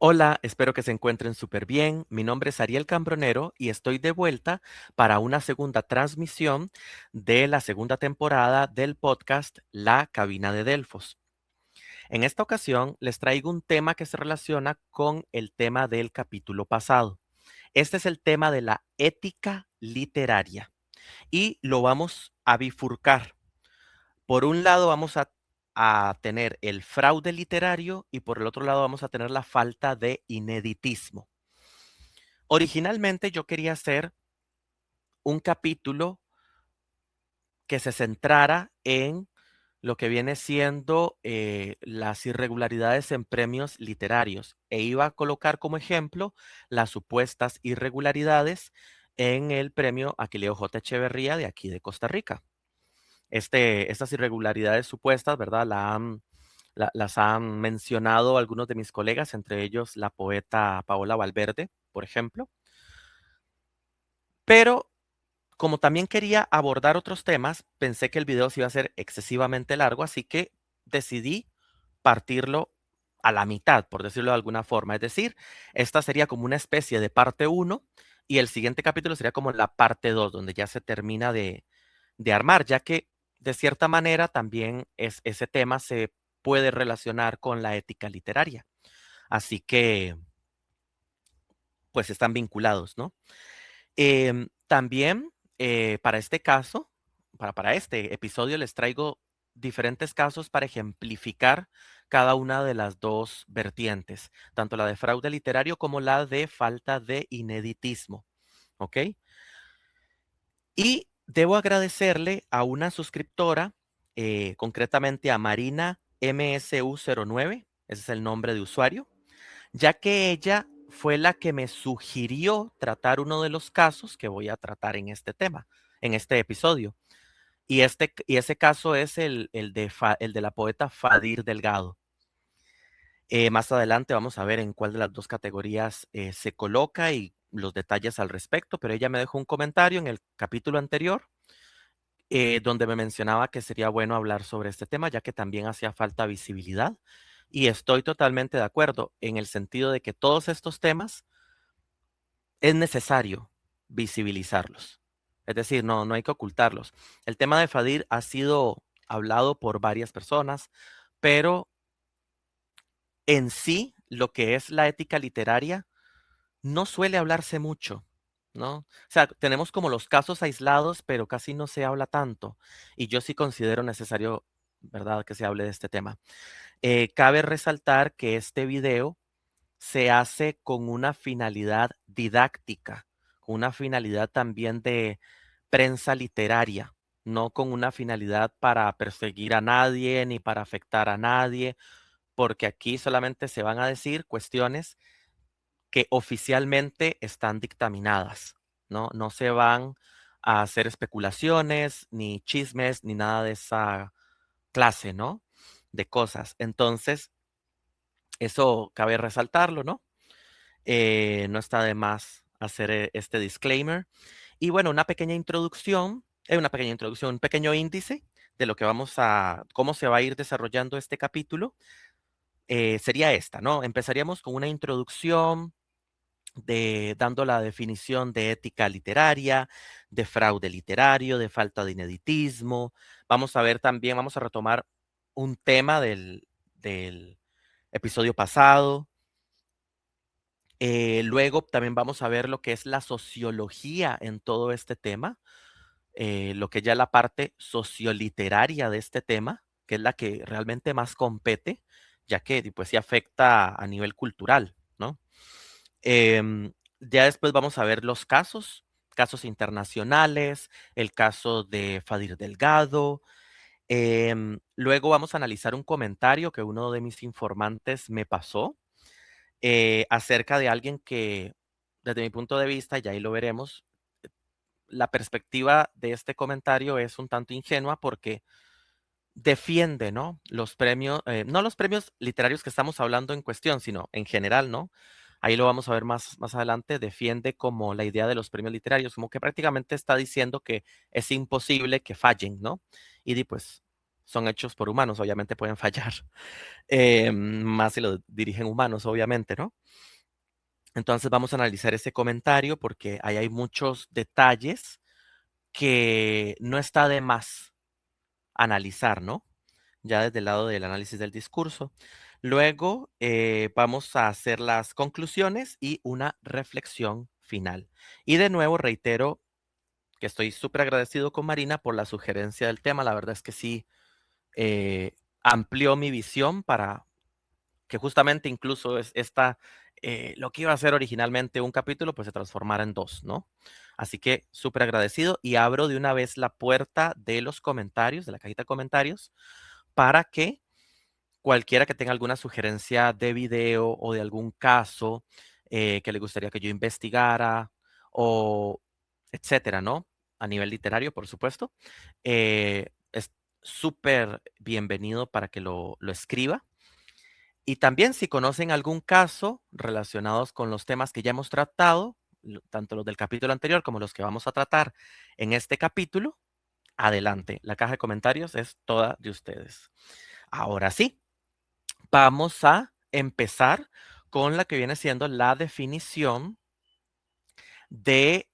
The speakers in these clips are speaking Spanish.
Hola, espero que se encuentren súper bien. Mi nombre es Ariel Cambronero y estoy de vuelta para una segunda transmisión de la segunda temporada del podcast La Cabina de Delfos. En esta ocasión les traigo un tema que se relaciona con el tema del capítulo pasado. Este es el tema de la ética literaria y lo vamos a bifurcar. Por un lado vamos a tener el fraude literario y por el otro lado vamos a tener la falta de ineditismo. Originalmente yo quería hacer un capítulo que se centrara en lo que viene siendo las irregularidades en premios literarios e iba a colocar como ejemplo las supuestas irregularidades en el premio Aquileo J. Echeverría de aquí de Costa Rica. Estas irregularidades supuestas, ¿verdad? Las han mencionado algunos de mis colegas, entre ellos la poeta Paola Valverde, por ejemplo. Pero como también quería abordar otros temas, pensé que el video se iba a ser excesivamente largo, así que decidí partirlo a la mitad, por decirlo de alguna forma. Es decir, esta sería como una especie de parte uno y el siguiente capítulo sería como la parte 2, donde ya se termina de armar, ya que de cierta manera también ese tema se puede relacionar con la ética literaria. Así que, pues están vinculados, ¿no? También para este caso, para este episodio, les traigo diferentes casos para ejemplificar cada una de las dos vertientes, tanto la de fraude literario como la de falta de ineditismo. ¿Ok? Y debo agradecerle a una suscriptora, concretamente a Marina MSU09, ese es el nombre de usuario, ya que ella fue la que me sugirió tratar uno de los casos que voy a tratar en este tema, en este episodio. Y ese caso es el de la poeta Fadir Delgado. Más adelante vamos a ver en cuál de las dos categorías se coloca y los detalles al respecto, pero ella me dejó un comentario en el capítulo anterior donde me mencionaba que sería bueno hablar sobre este tema, ya que también hacía falta visibilidad. Y estoy totalmente de acuerdo en el sentido de que todos estos temas es necesario visibilizarlos. Es decir, no hay que ocultarlos. El tema de Fadir ha sido hablado por varias personas, pero en sí, lo que es la ética literaria no suele hablarse mucho, ¿no? O sea, tenemos como los casos aislados, pero casi no se habla tanto. Y yo sí considero necesario, ¿verdad?, que se hable de este tema. Cabe resaltar que este video se hace con una finalidad didáctica, con una finalidad también de prensa literaria, no con una finalidad para perseguir a nadie ni para afectar a nadie, porque aquí solamente se van a decir cuestiones que oficialmente están dictaminadas, ¿no? No se van a hacer especulaciones, ni chismes, ni nada de esa clase, ¿no? De cosas. Entonces, eso cabe resaltarlo, ¿no? No está de más hacer este disclaimer. Y bueno, una pequeña introducción, un pequeño índice de lo que cómo se va a ir desarrollando este capítulo, sería esta, ¿no? Empezaríamos con una introducción dando la definición de ética literaria, de fraude literario, de falta de ineditismo. Vamos a ver también, vamos a retomar un tema del episodio pasado. Luego también vamos a ver lo que es la sociología en todo este tema, lo que ya es la parte socioliteraria de este tema, que es la que realmente más compete, ya que pues sí afecta a nivel cultural, ¿no? Ya después vamos a ver los casos internacionales, el caso de Fadir Delgado. Luego vamos a analizar un comentario que uno de mis informantes me pasó acerca de alguien que, desde mi punto de vista, y ahí lo veremos, la perspectiva de este comentario es un tanto ingenua porque defiende, ¿no? Los premios, no los premios literarios que estamos hablando en cuestión, sino en general, ¿no? Ahí lo vamos a ver más adelante, defiende como la idea de los premios literarios, como que prácticamente está diciendo que es imposible que fallen, ¿no? Y pues son hechos por humanos, obviamente pueden fallar, más si lo dirigen humanos, obviamente, ¿no? Entonces vamos a analizar ese comentario porque ahí hay muchos detalles que no está de más analizar, ¿no? Ya desde el lado del análisis del discurso. Luego vamos a hacer las conclusiones y una reflexión final. Y de nuevo reitero que estoy súper agradecido con Marina por la sugerencia del tema. La verdad es que sí amplió mi visión para que justamente incluso lo que iba a ser originalmente un capítulo, pues se transformara en dos, ¿no? Así que súper agradecido y abro de una vez la puerta de los comentarios, de la cajita de comentarios, para que cualquiera que tenga alguna sugerencia de video o de algún caso que le gustaría que yo investigara o etcétera, ¿no? A nivel literario, por supuesto. Es súper bienvenido para que lo escriba. Y también si conocen algún caso relacionados con los temas que ya hemos tratado, tanto los del capítulo anterior como los que vamos a tratar en este capítulo, adelante. La caja de comentarios es toda de ustedes. Ahora sí, vamos a empezar con la que viene siendo la definición de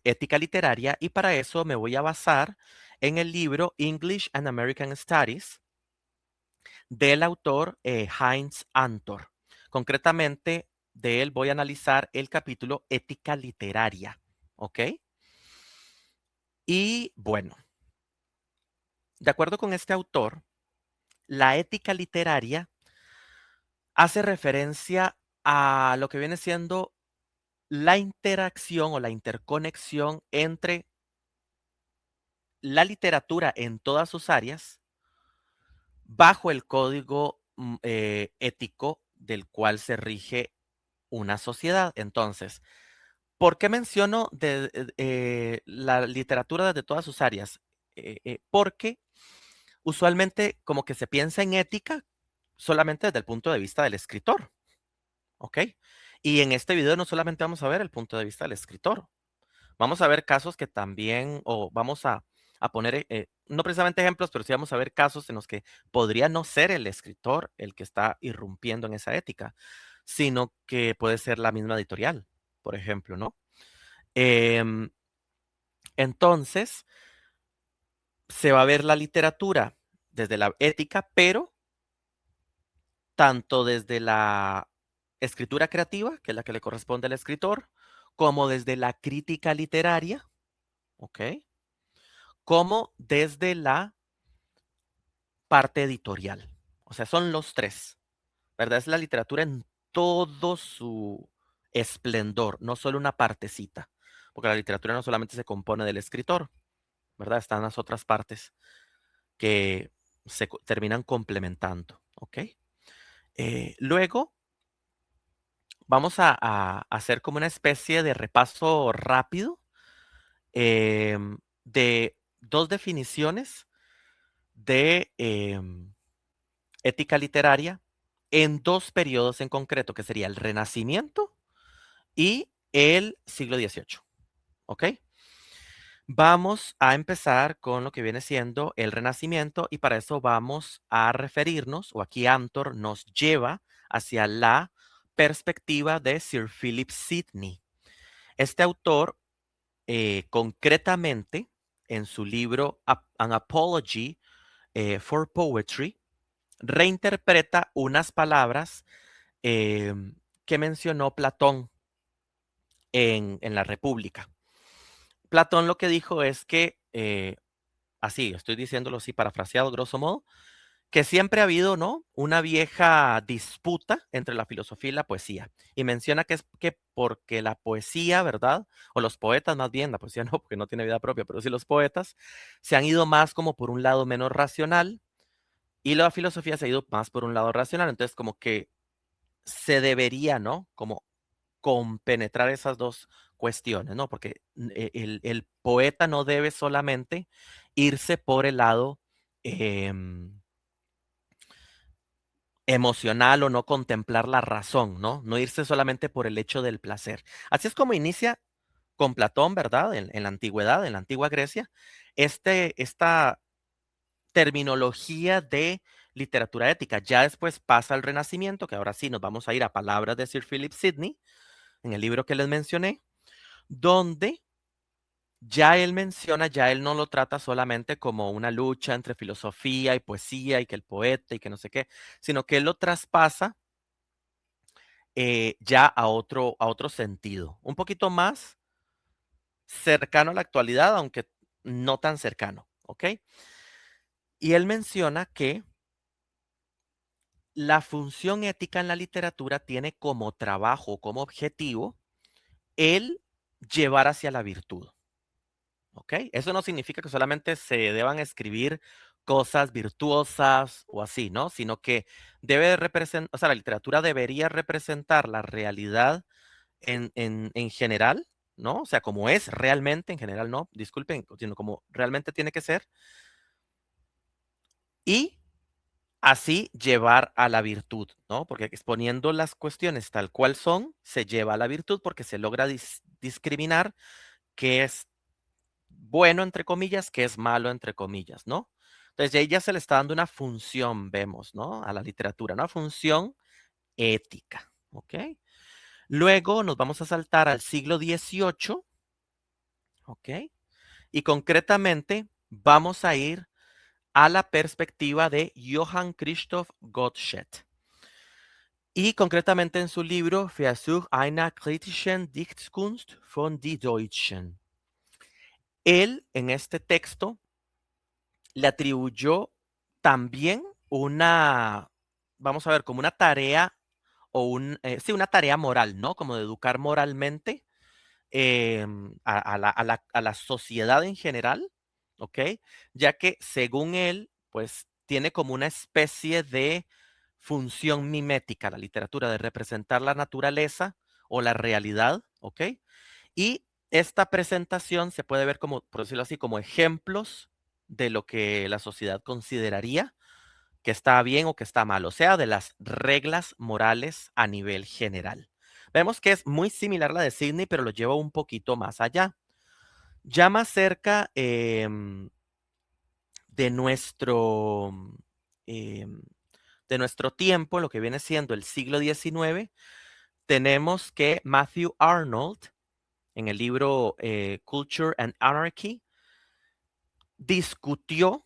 ética literaria y para eso me voy a basar en el libro English and American Studies del autor Heinz Antor. Concretamente, de él voy a analizar el capítulo Ética literaria. ¿Ok? Y bueno, de acuerdo con este autor, la ética literaria hace referencia a lo que viene siendo la interacción o la interconexión entre la literatura en todas sus áreas bajo el código ético del cual se rige una sociedad. Entonces, ¿por qué menciono la literatura desde todas sus áreas? Porque usualmente como que se piensa en ética solamente desde el punto de vista del escritor, ¿ok? Y en este video no solamente vamos a ver el punto de vista del escritor, vamos a ver casos que también, o vamos a poner, no precisamente ejemplos, pero sí vamos a ver casos en los que podría no ser el escritor el que está irrumpiendo en esa ética, sino que puede ser la misma editorial, por ejemplo, ¿no? Em, entonces, se va a ver la literatura desde la ética, pero tanto desde la escritura creativa, que es la que le corresponde al escritor, como desde la crítica literaria, ¿ok? Como desde la parte editorial. O sea, son los tres, ¿verdad? Es la literatura en todo su esplendor, no solo una partecita, porque la literatura no solamente se compone del escritor, ¿verdad? Están las otras partes que terminan complementando, ¿ok? Luego vamos a hacer como una especie de repaso rápido de dos definiciones de ética literaria en dos periodos en concreto, que sería el Renacimiento y el siglo XVIII. ¿Ok? Vamos a empezar con lo que viene siendo el Renacimiento y para eso vamos a referirnos, o aquí Antor nos lleva hacia la perspectiva de Sir Philip Sidney. Este autor, concretamente, en su libro An Apology for Poetry, reinterpreta unas palabras que mencionó Platón en la República. Platón lo que dijo es que, así, estoy diciéndolo así parafraseado, grosso modo, que siempre ha habido, ¿no? Una vieja disputa entre la filosofía y la poesía. Y menciona que es que porque la poesía, ¿verdad? O los poetas más bien, la poesía no, porque no tiene vida propia, pero sí los poetas, se han ido más como por un lado menos racional y la filosofía se ha ido más por un lado racional. Entonces, como que se debería, ¿no? Como compenetrar esas dos cuestiones, ¿no? Porque el poeta no debe solamente irse por el lado emocional o no contemplar la razón, ¿no? No irse solamente por el hecho del placer. Así es como inicia con Platón, ¿verdad? En la antigüedad, en la antigua Grecia, esta terminología de literatura ética. Ya después pasa el Renacimiento, que ahora sí nos vamos a ir a palabras de Sir Philip Sidney, en el libro que les mencioné, donde ya él menciona, ya él no lo trata solamente como una lucha entre filosofía y poesía y que el poeta y que no sé qué, sino que él lo traspasa ya a otro sentido, un poquito más cercano a la actualidad, aunque no tan cercano, ¿ok? Y él menciona que la función ética en la literatura tiene como trabajo, como objetivo, el llevar hacia la virtud. ¿Ok? Eso no significa que solamente se deban escribir cosas virtuosas o así, ¿no? Sino que debe representar, o sea, la literatura debería representar la realidad en general, ¿no? O sea, como es realmente, en general no, disculpen, sino como realmente tiene que ser, y así llevar a la virtud, ¿no? Porque exponiendo las cuestiones tal cual son, se lleva a la virtud porque se logra discriminar qué es bueno, entre comillas, qué es malo, entre comillas, ¿no? Entonces, ya ahí ya se le está dando una función, vemos, ¿no? A la literatura, una función ética, ¿ok? Luego nos vamos a saltar al siglo XVIII, ¿ok? Y concretamente vamos a ir a la perspectiva de Johann Christoph Gottsched. Y concretamente en su libro Versuch einer kritischen Dichtkunst von die Deutschen. Él, en este texto, le atribuyó también una, vamos a ver, como una tarea o sí, una tarea moral, ¿no? Como de educar moralmente a la sociedad en general, ¿ok? Ya que según él, pues tiene como una especie de función mimética la literatura, de representar la naturaleza o la realidad, ¿ok? Y esta presentación se puede ver como, por decirlo así, como ejemplos de lo que la sociedad consideraría que está bien o que está mal, o sea, de las reglas morales a nivel general. Vemos que es muy similar a la de Sydney, pero lo lleva un poquito más allá. Ya más cerca de nuestro em, de nuestro tiempo, lo que viene siendo el siglo XIX, tenemos que Matthew Arnold, en el libro Culture and Anarchy, discutió,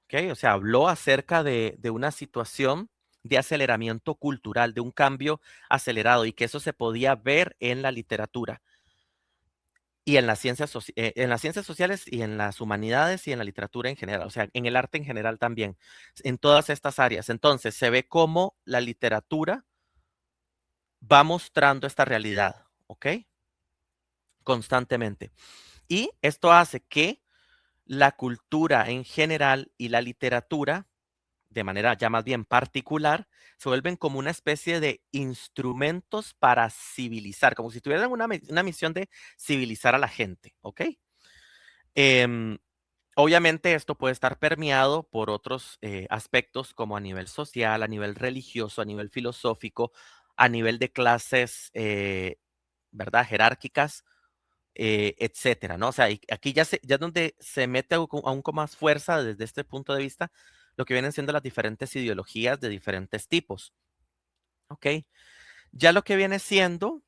¿ok? O sea, habló acerca de una situación de aceleramiento cultural, de un cambio acelerado y que eso se podía ver en la literatura y en las ciencias sociales y en las humanidades y en la literatura en general, o sea, en el arte en general también, en todas estas áreas. Entonces, se ve cómo la literatura va mostrando esta realidad, ¿ok? Constantemente. Y esto hace que la cultura en general y la literatura, de manera ya más bien particular, se vuelven como una especie de instrumentos para civilizar, como si tuvieran una misión de civilizar a la gente, ¿ok? Em, Obviamente esto puede estar permeado por otros aspectos como a nivel social, a nivel religioso, a nivel filosófico, a nivel de clases, ¿verdad? Jerárquicas, etcétera, ¿no? O sea, aquí ya es donde se mete aún con más fuerza desde este punto de vista lo que vienen siendo las diferentes ideologías de diferentes tipos, ¿ok? Ya lo que viene siendo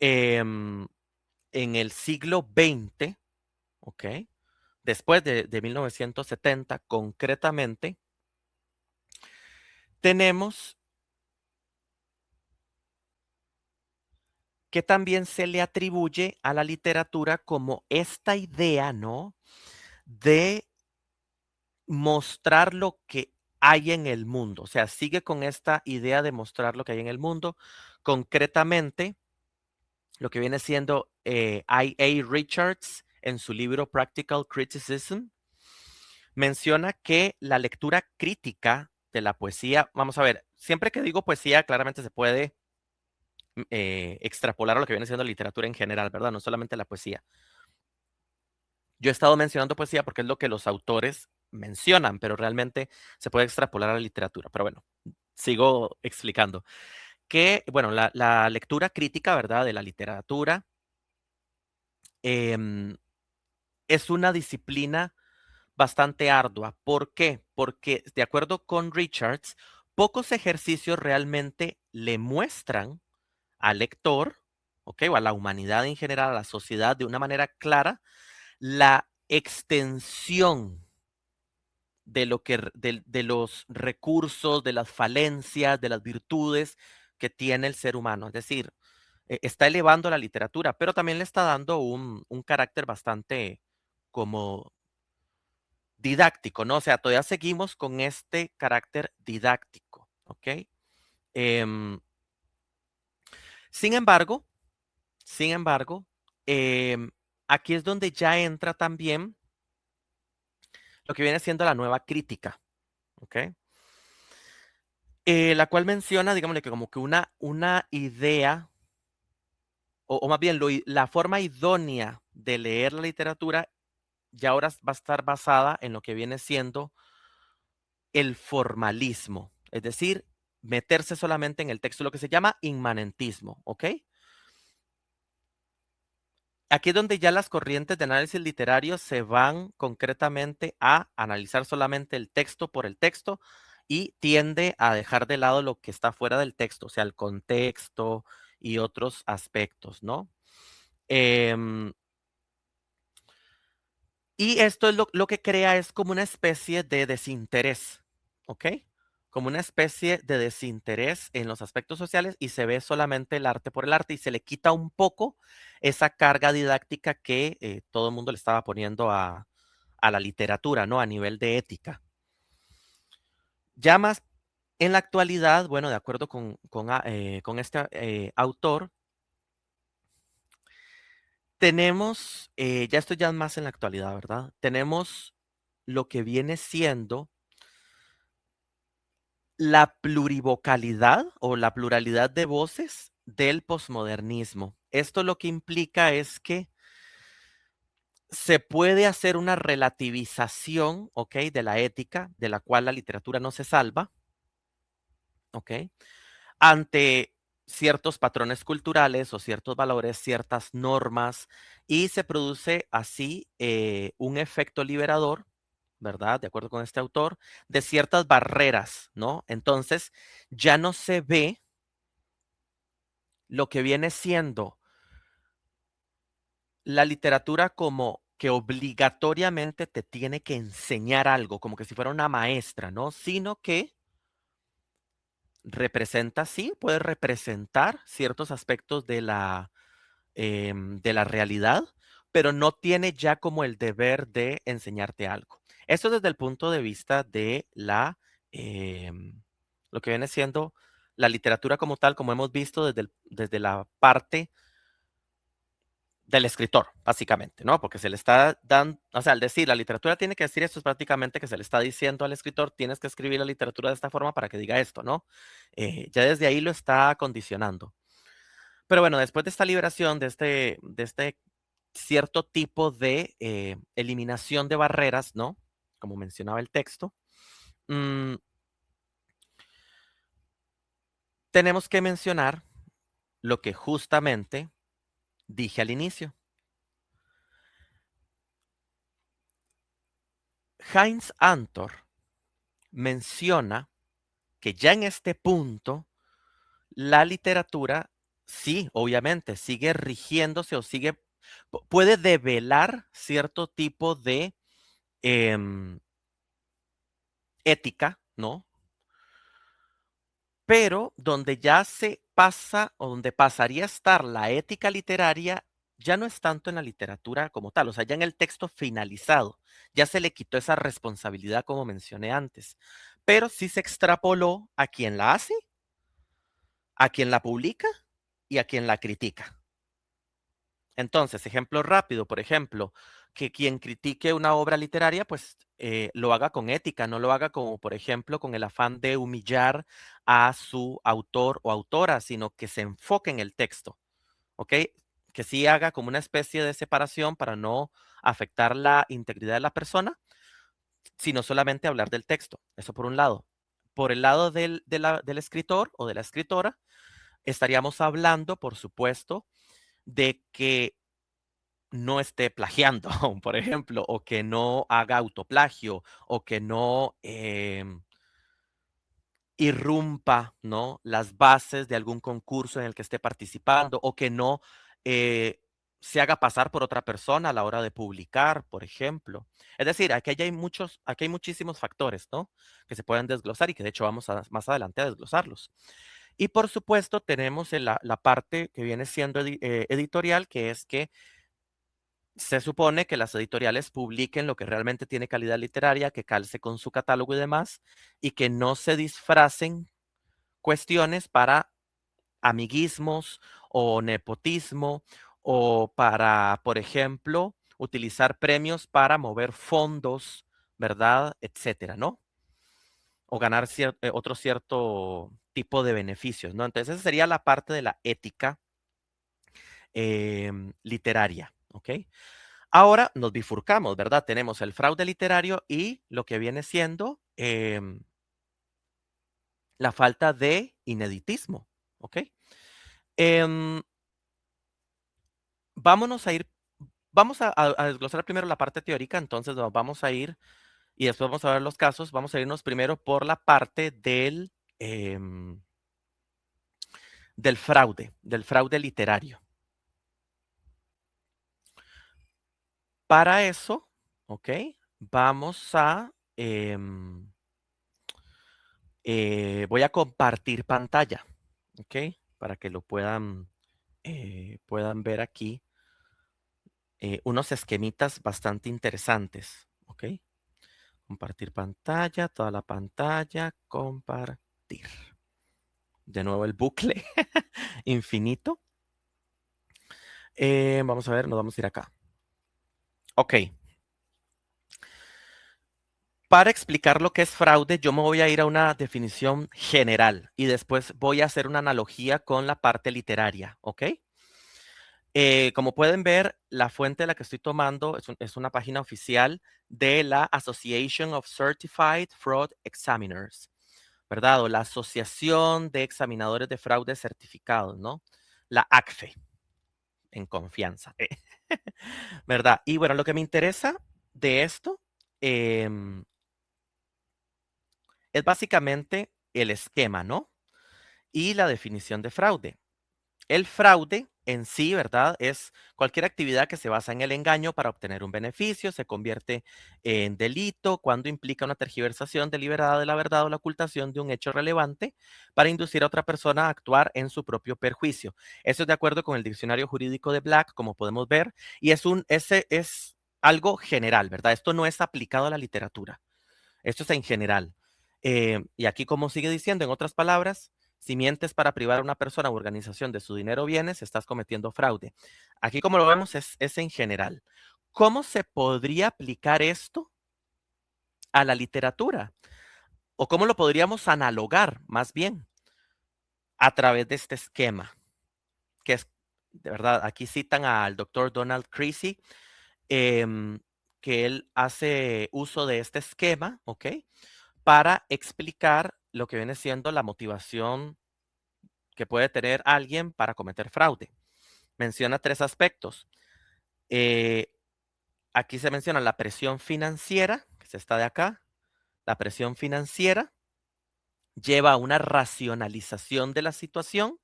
em, en el siglo XX, ¿ok? Después de 1970, concretamente, tenemos que también se le atribuye a la literatura como esta idea, ¿no? De mostrar lo que hay en el mundo. O sea, sigue con esta idea de mostrar lo que hay en el mundo. Concretamente, lo que viene siendo I.A. Richards en su libro Practical Criticism, menciona que la lectura crítica de la poesía, vamos a ver, siempre que digo poesía, claramente se puede extrapolar a lo que viene siendo literatura en general, ¿verdad? No solamente la poesía. Yo he estado mencionando poesía porque es lo que los autores mencionan, pero realmente se puede extrapolar a la literatura. Pero bueno, sigo explicando. Que, bueno, la lectura crítica, ¿verdad? De la literatura em, es una disciplina bastante ardua. ¿Por qué? Porque de acuerdo con Richards, pocos ejercicios realmente le muestran al lector, ¿ok? O a la humanidad en general, a la sociedad, de una manera clara, la extensión de lo que de los recursos, de las falencias, de las virtudes que tiene el ser humano. Es decir, está elevando la literatura, pero también le está dando un carácter bastante como didáctico, ¿no? O sea, todavía seguimos con este carácter didáctico, ¿ok? Em, sin embargo, sin embargo, em, aquí es donde ya entra también lo que viene siendo la nueva crítica, ¿ok? La cual menciona, digámosle que como que una idea, o más bien la forma idónea de leer la literatura ya ahora va a estar basada en lo que viene siendo el formalismo, es decir, meterse solamente en el texto, lo que se llama inmanentismo, ¿ok? Aquí es donde ya las corrientes de análisis literario se van concretamente a analizar solamente el texto por el texto y tiende a dejar de lado lo que está fuera del texto, o sea, el contexto y otros aspectos, ¿no? Em, y esto es lo que crea es como una especie de desinterés, ¿ok? Como una especie de desinterés en los aspectos sociales y se ve solamente el arte por el arte y se le quita un poco esa carga didáctica que todo el mundo le estaba poniendo a la literatura, ¿no? A nivel de ética. Ya más en la actualidad, bueno, de acuerdo con este autor, tenemos, ya esto ya más en la actualidad, ¿verdad? Tenemos lo que viene siendo la plurivocalidad o la pluralidad de voces del posmodernismo. Esto lo que implica es que se puede hacer una relativización, ¿ok? De la ética, de la cual la literatura no se salva, ¿ok? Ante ciertos patrones culturales o ciertos valores, ciertas normas, y se produce así un efecto liberador, ¿verdad? De acuerdo con este autor, de ciertas barreras, ¿no? Entonces, ya no se ve lo que viene siendo la literatura como que obligatoriamente te tiene que enseñar algo, como que si fuera una maestra, ¿no? Sino que representa, sí, puede representar ciertos aspectos de la realidad, pero no tiene ya como el deber de enseñarte algo. Esto desde el punto de vista de lo que viene siendo la literatura como tal, como hemos visto desde la parte del escritor, básicamente, ¿no? Porque se le está dando, o sea, al decir la literatura tiene que decir esto es prácticamente que se le está diciendo al escritor, tienes que escribir la literatura de esta forma para que diga esto, ¿no? Ya desde ahí lo está condicionando. Pero bueno, después de esta liberación, de este cierto tipo de eliminación de barreras, ¿no? Como mencionaba el texto, mm, tenemos que mencionar lo que justamente dije al inicio. Heinz Antor menciona que ya en este punto la literatura sí, obviamente, sigue rigiéndose o puede develar cierto tipo de em, ética, ¿no? Pero donde ya se pasa o donde pasaría a estar la ética literaria, ya no es tanto en la literatura como tal, o sea, ya en el texto finalizado, ya se le quitó esa responsabilidad como mencioné antes, pero sí se extrapoló a quien la hace, a quien la publica y a quien la critica. Entonces, ejemplo rápido, por ejemplo, que quien critique una obra literaria, pues lo haga con ética, no lo haga como, por ejemplo, con el afán de humillar a su autor o autora, sino que se enfoque en el texto, ¿ok? Que sí haga como una especie de separación para no afectar la integridad de la persona, sino solamente hablar del texto. Eso por un lado. Por el lado del escritor o de la escritora, estaríamos hablando, por supuesto, de que no esté plagiando, por ejemplo, o que no haga autoplagio, o que no irrumpa, ¿no? Las bases de algún concurso en el que esté participando, o que no eh, se haga pasar por otra persona a la hora de publicar, por ejemplo. Es decir, aquí hay muchísimos factores, ¿no? Que se pueden desglosar y que de hecho vamos más adelante a desglosarlos. Y por supuesto tenemos la parte que viene siendo editorial, que es que se supone que las editoriales publiquen lo que realmente tiene calidad literaria, que calce con su catálogo y demás, y que no se disfracen cuestiones para amiguismos o nepotismo o para, por ejemplo, utilizar premios para mover fondos, ¿verdad? Etcétera, ¿no? O ganar otro cierto tipo de beneficios, ¿no? Entonces, esa sería la parte de la ética literaria, ¿ok? Ahora nos bifurcamos, ¿verdad? Tenemos el fraude literario y lo que viene siendo la falta de ineditismo, ¿ok? Em, vámonos a ir, vamos a desglosar primero la parte teórica, entonces nos vamos a ir y después vamos a ver los casos. Vamos a irnos primero por la parte del fraude literario. Para eso, ¿ok? Vamos a, voy a compartir pantalla, ¿ok? Para que lo puedan ver aquí unos esquemitas bastante interesantes, ¿ok? Compartir pantalla, toda la pantalla, compartir. De nuevo el bucle infinito. Vamos a ver, nos vamos a ir acá. Ok. Para explicar lo que es fraude, yo me voy a ir a una definición general y después voy a hacer una analogía con la parte literaria, ¿ok? Como pueden ver, la fuente de la que estoy tomando es una página oficial de la Association of Certified Fraud Examiners, ¿verdad? O la Asociación de Examinadores de Fraude Certificados, ¿no? La ACFE, en confianza, ¿verdad? Y bueno, lo que me interesa de esto es básicamente el esquema, ¿no? Y la definición de fraude. El fraude en sí, ¿verdad? Es cualquier actividad que se basa en el engaño para obtener un beneficio, se convierte en delito cuando implica una tergiversación deliberada de la verdad o la ocultación de un hecho relevante para inducir a otra persona a actuar en su propio perjuicio. Eso es de acuerdo con el diccionario jurídico de Black, como podemos ver, y ese es algo general, ¿verdad? Esto no es aplicado a la literatura. Esto es en general. Y aquí, como sigue diciendo, en otras palabras, si mientes para privar a una persona u organización de su dinero o bienes, estás cometiendo fraude. Aquí, como lo vemos, es en general. ¿Cómo se podría aplicar esto a la literatura? ¿O cómo lo podríamos analogar, más bien, a través de este esquema? Que es, de verdad, aquí citan al doctor Donald Creasy, em, que él hace uso de este esquema, ¿ok? Para explicar lo que viene siendo la motivación que puede tener alguien para cometer fraude. Menciona tres aspectos. Eh, aquí se menciona la presión financiera, que es esta de acá. La presión financiera lleva a una racionalización de la situación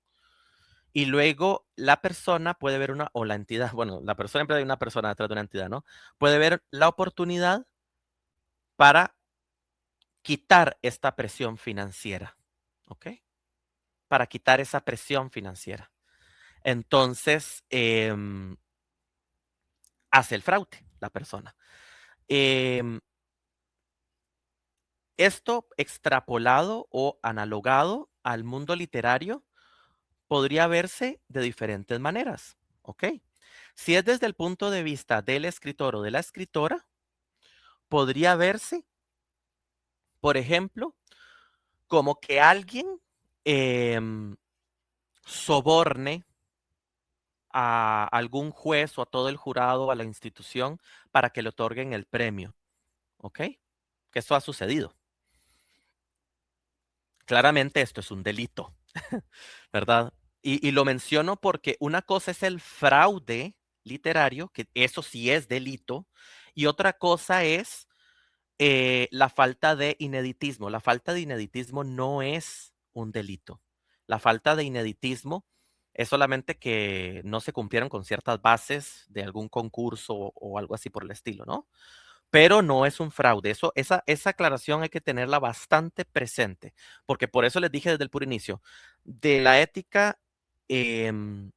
y luego la persona puede ver o la entidad, bueno, la persona siempre hay una persona detrás de una entidad, ¿no? Puede ver la oportunidad para quitar esta presión financiera, ¿ok? Para quitar esa presión financiera. Entonces, hace el fraude la persona. Em, esto extrapolado o analogado al mundo literario podría verse de diferentes maneras, ¿ok? Si es desde el punto de vista del escritor o de la escritora, podría verse, por ejemplo, como que alguien em, soborne a algún juez o a todo el jurado o a la institución para que le otorguen el premio, ¿ok? Que esto ha sucedido. Claramente esto es un delito, ¿verdad? Y lo menciono porque una cosa es el fraude literario, que eso sí es delito, y otra cosa es la falta de ineditismo. La falta de ineditismo no es un delito. La falta de ineditismo es solamente que no se cumplieron con ciertas bases de algún concurso o algo así por el estilo, ¿no? Pero no es un fraude. Esa aclaración hay que tenerla bastante presente, porque por eso les dije desde el puro inicio, de la ética em,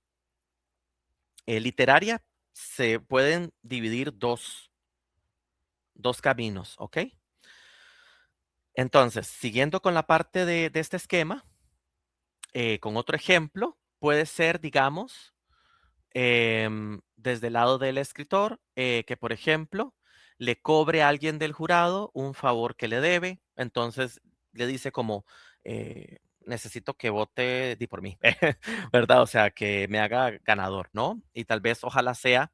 literaria se pueden dividir dos caminos, ¿ok? Entonces, siguiendo con la parte de este esquema, con otro ejemplo, puede ser, digamos, desde el lado del escritor, que por ejemplo, le cobre a alguien del jurado un favor que le debe, entonces le dice como, necesito que vote di por mí, ¿verdad? O sea, que me haga ganador, ¿no? Y tal vez ojalá sea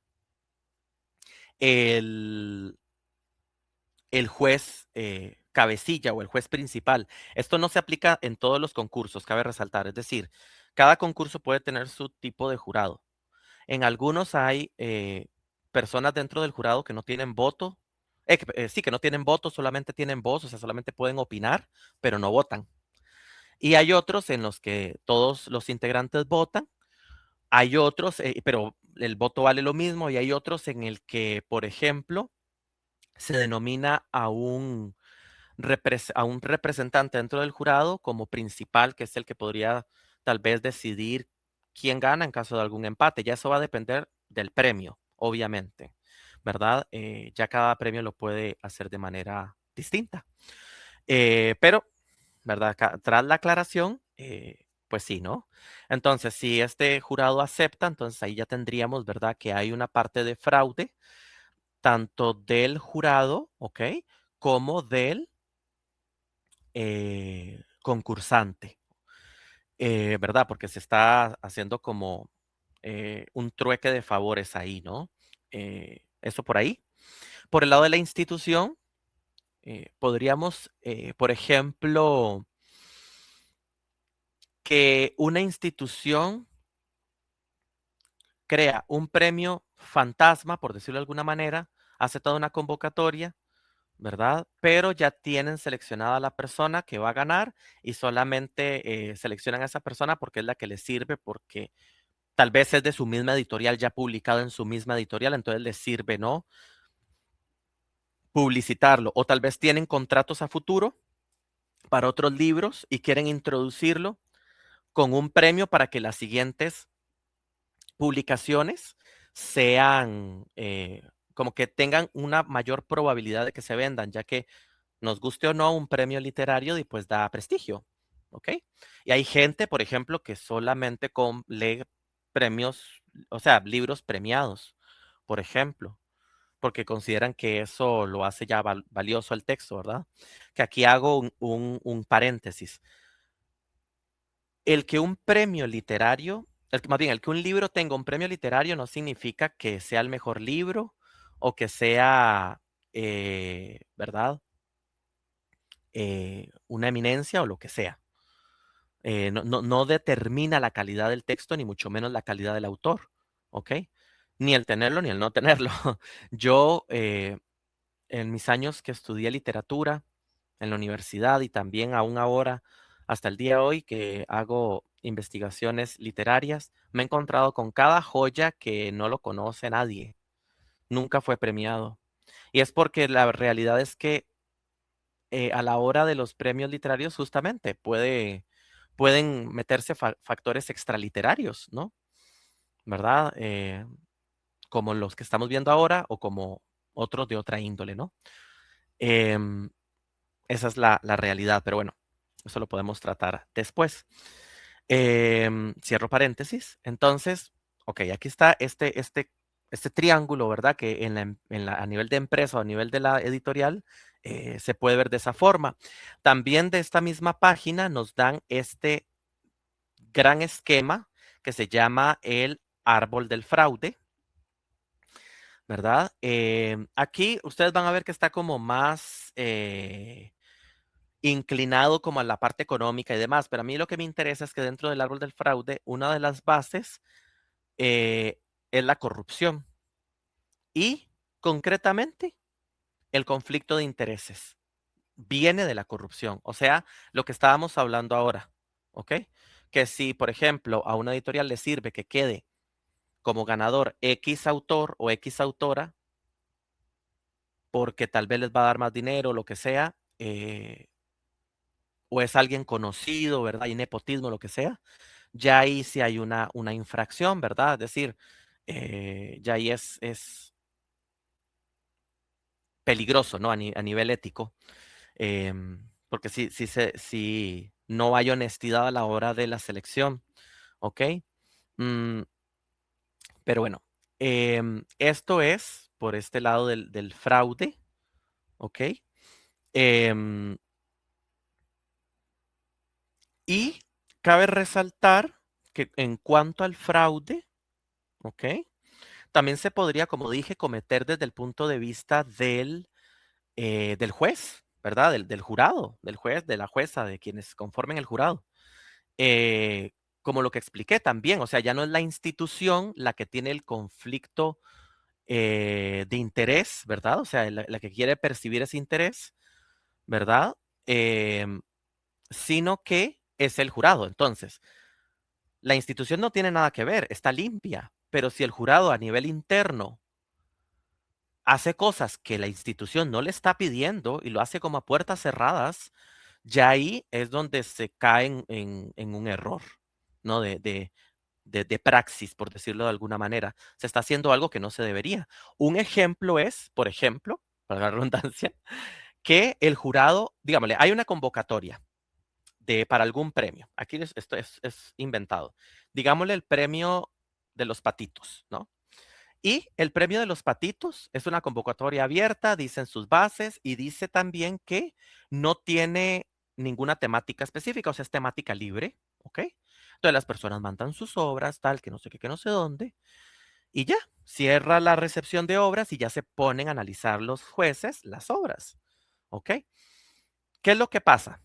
el, el juez cabecilla o el juez principal. Esto no se aplica en todos los concursos, cabe resaltar. Es decir, cada concurso puede tener su tipo de jurado. En algunos hay personas dentro del jurado que no tienen voto. Sí, que no tienen voto, solamente tienen voz, o sea, solamente pueden opinar, pero no votan. Y hay otros en los que todos los integrantes votan. Hay otros, pero el voto vale lo mismo. Y hay otros en el que, por ejemplo, se denomina a un representante dentro del jurado como principal, que es el que podría tal vez decidir quién gana en caso de algún empate. Ya eso va a depender del premio, obviamente, ¿verdad? Ya cada premio lo puede hacer de manera distinta. Pero, ¿verdad? Tras la aclaración, pues sí, ¿no? Entonces, si este jurado acepta, entonces ahí ya tendríamos, ¿verdad? Que hay una parte de fraude, tanto del jurado, ¿ok? Como del concursante, ¿verdad? Porque se está haciendo como un trueque de favores ahí, ¿no? Eso por ahí. Por el lado de la institución, podríamos, por ejemplo, que una institución crea un premio fantasma, por decirlo de alguna manera, hace toda una convocatoria, ¿verdad? Pero ya tienen seleccionada a la persona que va a ganar y solamente seleccionan a esa persona porque es la que les sirve, porque tal vez es de su misma editorial, ya publicado en su misma editorial, entonces les sirve, ¿no? Publicitarlo. O tal vez tienen contratos a futuro para otros libros y quieren introducirlo con un premio para que las siguientes publicaciones sean como que tengan una mayor probabilidad de que se vendan, ya que nos guste o no, un premio literario y pues da prestigio, ¿ok? Y hay gente, por ejemplo, que solamente lee premios, o sea, libros premiados, por ejemplo, porque consideran que eso lo hace ya valioso el texto, ¿verdad? Que aquí hago un paréntesis. El que un premio literario, más bien, el que un libro tenga un premio literario no significa que sea el mejor libro o que sea, ¿verdad? Una eminencia o lo que sea. No determina la calidad del texto, ni mucho menos la calidad del autor, ¿ok? Ni el tenerlo ni el no tenerlo. Yo, en mis años que estudié literatura en la universidad y también aún ahora, hasta el día de hoy que hago investigaciones literarias, me he encontrado con cada joya que no lo conoce nadie. Nunca fue premiado. Y es porque la realidad es que a la hora de los premios literarios, justamente pueden meterse factores extraliterarios, ¿no? ¿Verdad? Como los que estamos viendo ahora o como otros de otra índole, ¿no? Em, Esa es la realidad, pero bueno, eso lo podemos tratar después. Cierro paréntesis. Entonces, ok, aquí está este triángulo, ¿verdad? Que a nivel de empresa o a nivel de la editorial se puede ver de esa forma. También de esta misma página nos dan este gran esquema que se llama el árbol del fraude, ¿verdad? Aquí ustedes van a ver que está como más inclinado como a la parte económica y demás, pero a mí lo que me interesa es que dentro del árbol del fraude, una de las bases es la corrupción y, concretamente, el conflicto de intereses. Viene de la corrupción, o sea, lo que estábamos hablando ahora, ¿ok? Que si, por ejemplo, a una editorial le sirve que quede como ganador X autor o X autora, porque tal vez les va a dar más dinero, lo que sea, o es alguien conocido, ¿verdad? Y nepotismo, lo que sea, ya ahí sí hay una infracción, ¿verdad? Es decir, ya ahí es peligroso, ¿no? A nivel ético, porque si no hay honestidad a la hora de la selección, ¿ok? Mm, pero bueno, esto es por este lado del fraude, ¿ok? Em, y cabe resaltar que en cuanto al fraude, ¿ok? También se podría, como dije, cometer desde el punto de vista del juez, ¿verdad? Del jurado, del juez, de la jueza, de quienes conformen el jurado. Eh, como lo que expliqué también, o sea, ya no es la institución la que tiene el conflicto de interés, ¿verdad? O sea, la que quiere percibir ese interés, ¿verdad? Em, sino que es el jurado. Entonces, la institución no tiene nada que ver, está limpia, pero si el jurado a nivel interno hace cosas que la institución no le está pidiendo y lo hace como a puertas cerradas, ya ahí es donde se cae en un error, ¿no? De praxis, por decirlo de alguna manera. Se está haciendo algo que no se debería. Un ejemplo es, por ejemplo, para la redundancia, que el jurado, digámosle, hay una convocatoria para algún premio. Aquí esto es inventado. Digámosle el premio de los patitos, ¿no? Y el premio de los patitos es una convocatoria abierta, dicen sus bases y dice también que no tiene ninguna temática específica, o sea, es temática libre, ¿ok? Entonces las personas mandan sus obras, tal, que no sé qué, que no sé dónde, y ya, cierra la recepción de obras y ya se ponen a analizar los jueces las obras, ¿ok? ¿Qué es lo que pasa?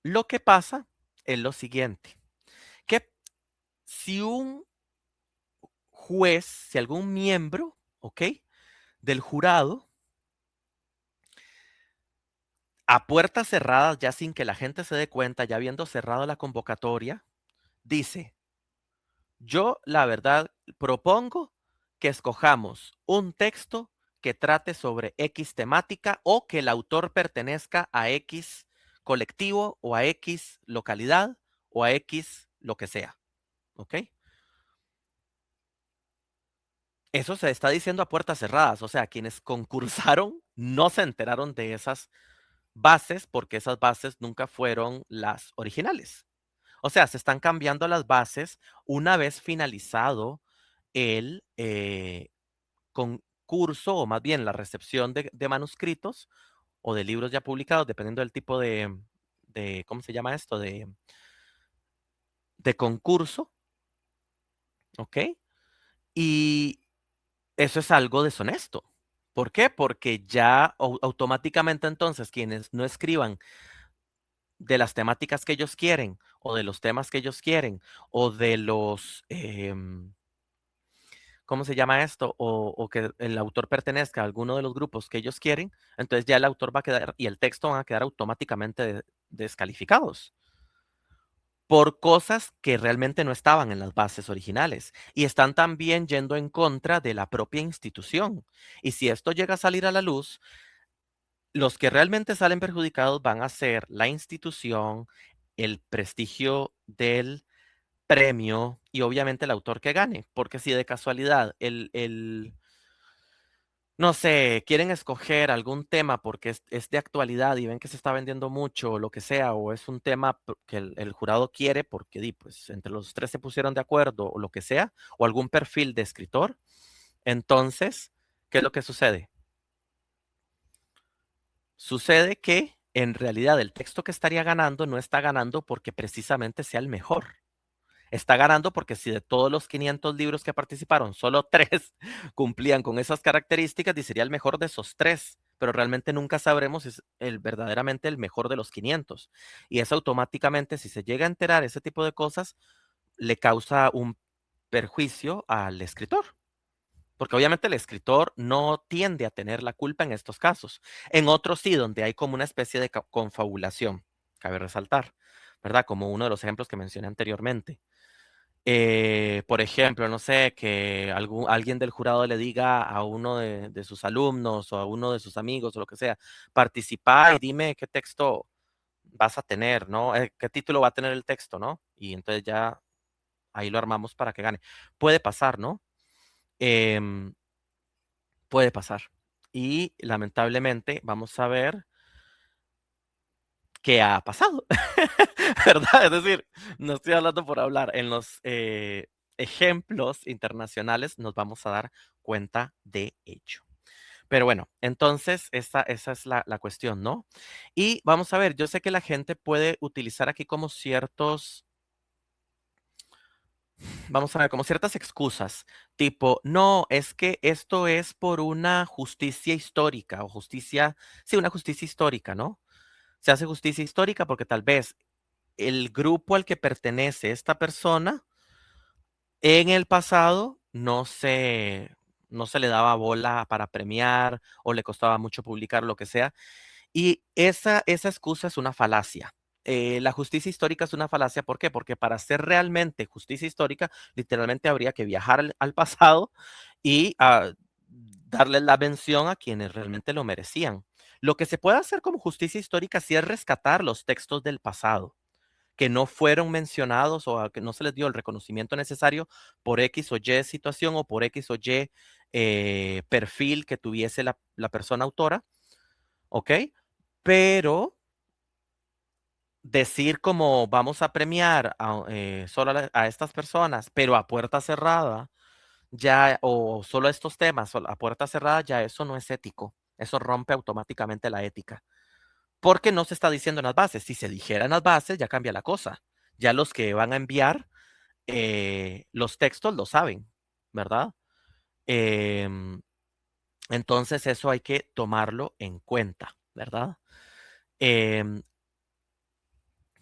Lo que pasa es lo siguiente, que si un juez, si algún miembro, ¿ok? Del jurado, a puertas cerradas, ya sin que la gente se dé cuenta, ya habiendo cerrado la convocatoria, dice, yo la verdad propongo que escojamos un texto que trate sobre X temática o que el autor pertenezca a X colectivo o a X localidad o a X lo que sea. ¿Ok? Eso se está diciendo a puertas cerradas, o sea, quienes concursaron no se enteraron de esas bases porque esas bases nunca fueron las originales. O sea, se están cambiando las bases una vez finalizado el concurso, o más bien la recepción de manuscritos o de libros ya publicados, dependiendo del tipo ¿cómo se llama esto? De concurso, ¿ok? Y eso es algo deshonesto. ¿Por qué? Porque ya automáticamente entonces quienes no escriban de las temáticas que ellos quieren, o de los temas que ellos quieren, o de los, ¿cómo se llama esto? O que el autor pertenezca a alguno de los grupos que ellos quieren, entonces ya el autor va a quedar y el texto van a quedar automáticamente descalificados por cosas que realmente no estaban en las bases originales y están también yendo en contra de la propia institución. Y si esto llega a salir a la luz, los que realmente salen perjudicados van a ser la institución, el prestigio del premio y obviamente el autor que gane, porque si de casualidad no sé, quieren escoger algún tema porque es de actualidad y ven que se está vendiendo mucho o lo que sea, o es un tema que el jurado quiere porque pues entre los tres se pusieron de acuerdo o lo que sea, o algún perfil de escritor, entonces, ¿qué es lo que sucede? Sucede que en realidad el texto que estaría ganando no está ganando porque precisamente sea el mejor. Está ganando porque si de todos los 500 libros que participaron, solo 3 cumplían con esas características, y sería el mejor de esos 3, pero realmente nunca sabremos si es verdaderamente el mejor de los 500. Y eso automáticamente, si se llega a enterar ese tipo de cosas, le causa un perjuicio al escritor. Porque obviamente el escritor no tiende a tener la culpa en estos casos. En otros sí, donde hay como una especie de confabulación, cabe resaltar, ¿verdad? Como uno de los ejemplos que mencioné anteriormente. Por ejemplo, no sé, que alguien del jurado le diga a uno de sus alumnos o a uno de sus amigos o lo que sea, participa y dime qué texto vas a tener, ¿no? ¿Qué título va a tener el texto, ¿no? Y entonces ya ahí lo armamos para que gane. Puede pasar, ¿no? Em, puede pasar. Y lamentablemente vamos a ver qué ha pasado, ¿verdad? Es decir, no estoy hablando por hablar. En los ejemplos internacionales nos vamos a dar cuenta de ello. Pero bueno, entonces esa es la cuestión, ¿no? Y vamos a ver, yo sé que la gente puede utilizar aquí como ciertos, vamos a ver, como ciertas excusas, tipo, no, es que esto es por una justicia histórica o justicia, sí, una justicia histórica, ¿no? Se hace justicia histórica porque tal vez el grupo al que pertenece esta persona en el pasado no se le daba bola para premiar o le costaba mucho publicar, lo que sea. Y esa excusa es una falacia. La justicia histórica es una falacia, ¿por qué? Porque para hacer realmente justicia histórica, literalmente habría que viajar al pasado y darle la mención a quienes realmente lo merecían. Lo que se puede hacer como justicia histórica sí es rescatar los textos del pasado que no fueron mencionados o a que no se les dio el reconocimiento necesario por X o Y situación o por X o Y perfil que tuviese la persona autora, ¿ok? Pero decir como vamos a premiar solo a estas personas, pero a puerta cerrada, ya, o solo estos temas, a puerta cerrada, ya eso no es ético. Eso rompe automáticamente la ética. Porque no se está diciendo en las bases. Si se dijera en las bases, ya cambia la cosa. Ya los que van a enviar los textos lo saben, ¿verdad? Em, entonces eso hay que tomarlo en cuenta, ¿verdad? Em,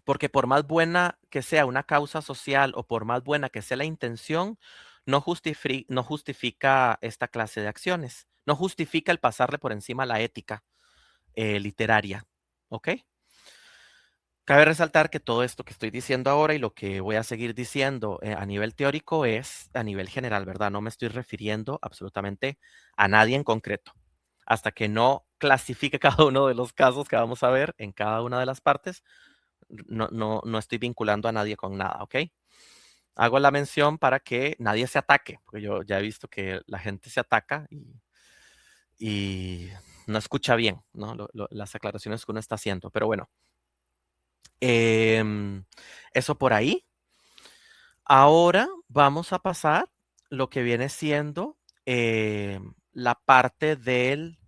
porque por más buena que sea una causa social o por más buena que sea la intención, no justifica esta clase de acciones. No justifica el pasarle por encima la ética literaria. ¿Ok? Cabe resaltar que todo esto que estoy diciendo ahora y lo que voy a seguir diciendo a nivel teórico es a nivel general, ¿verdad? No me estoy refiriendo absolutamente a nadie en concreto. Hasta que no clasifique cada uno de los casos que vamos a ver en cada una de las partes, no estoy vinculando a nadie con nada, ¿ok? Hago la mención para que nadie se ataque, porque yo ya he visto que la gente se ataca y no escucha bien, ¿no? Las aclaraciones que uno está haciendo. Pero bueno, em, eso por ahí. Ahora vamos a pasar lo que viene siendo la parte del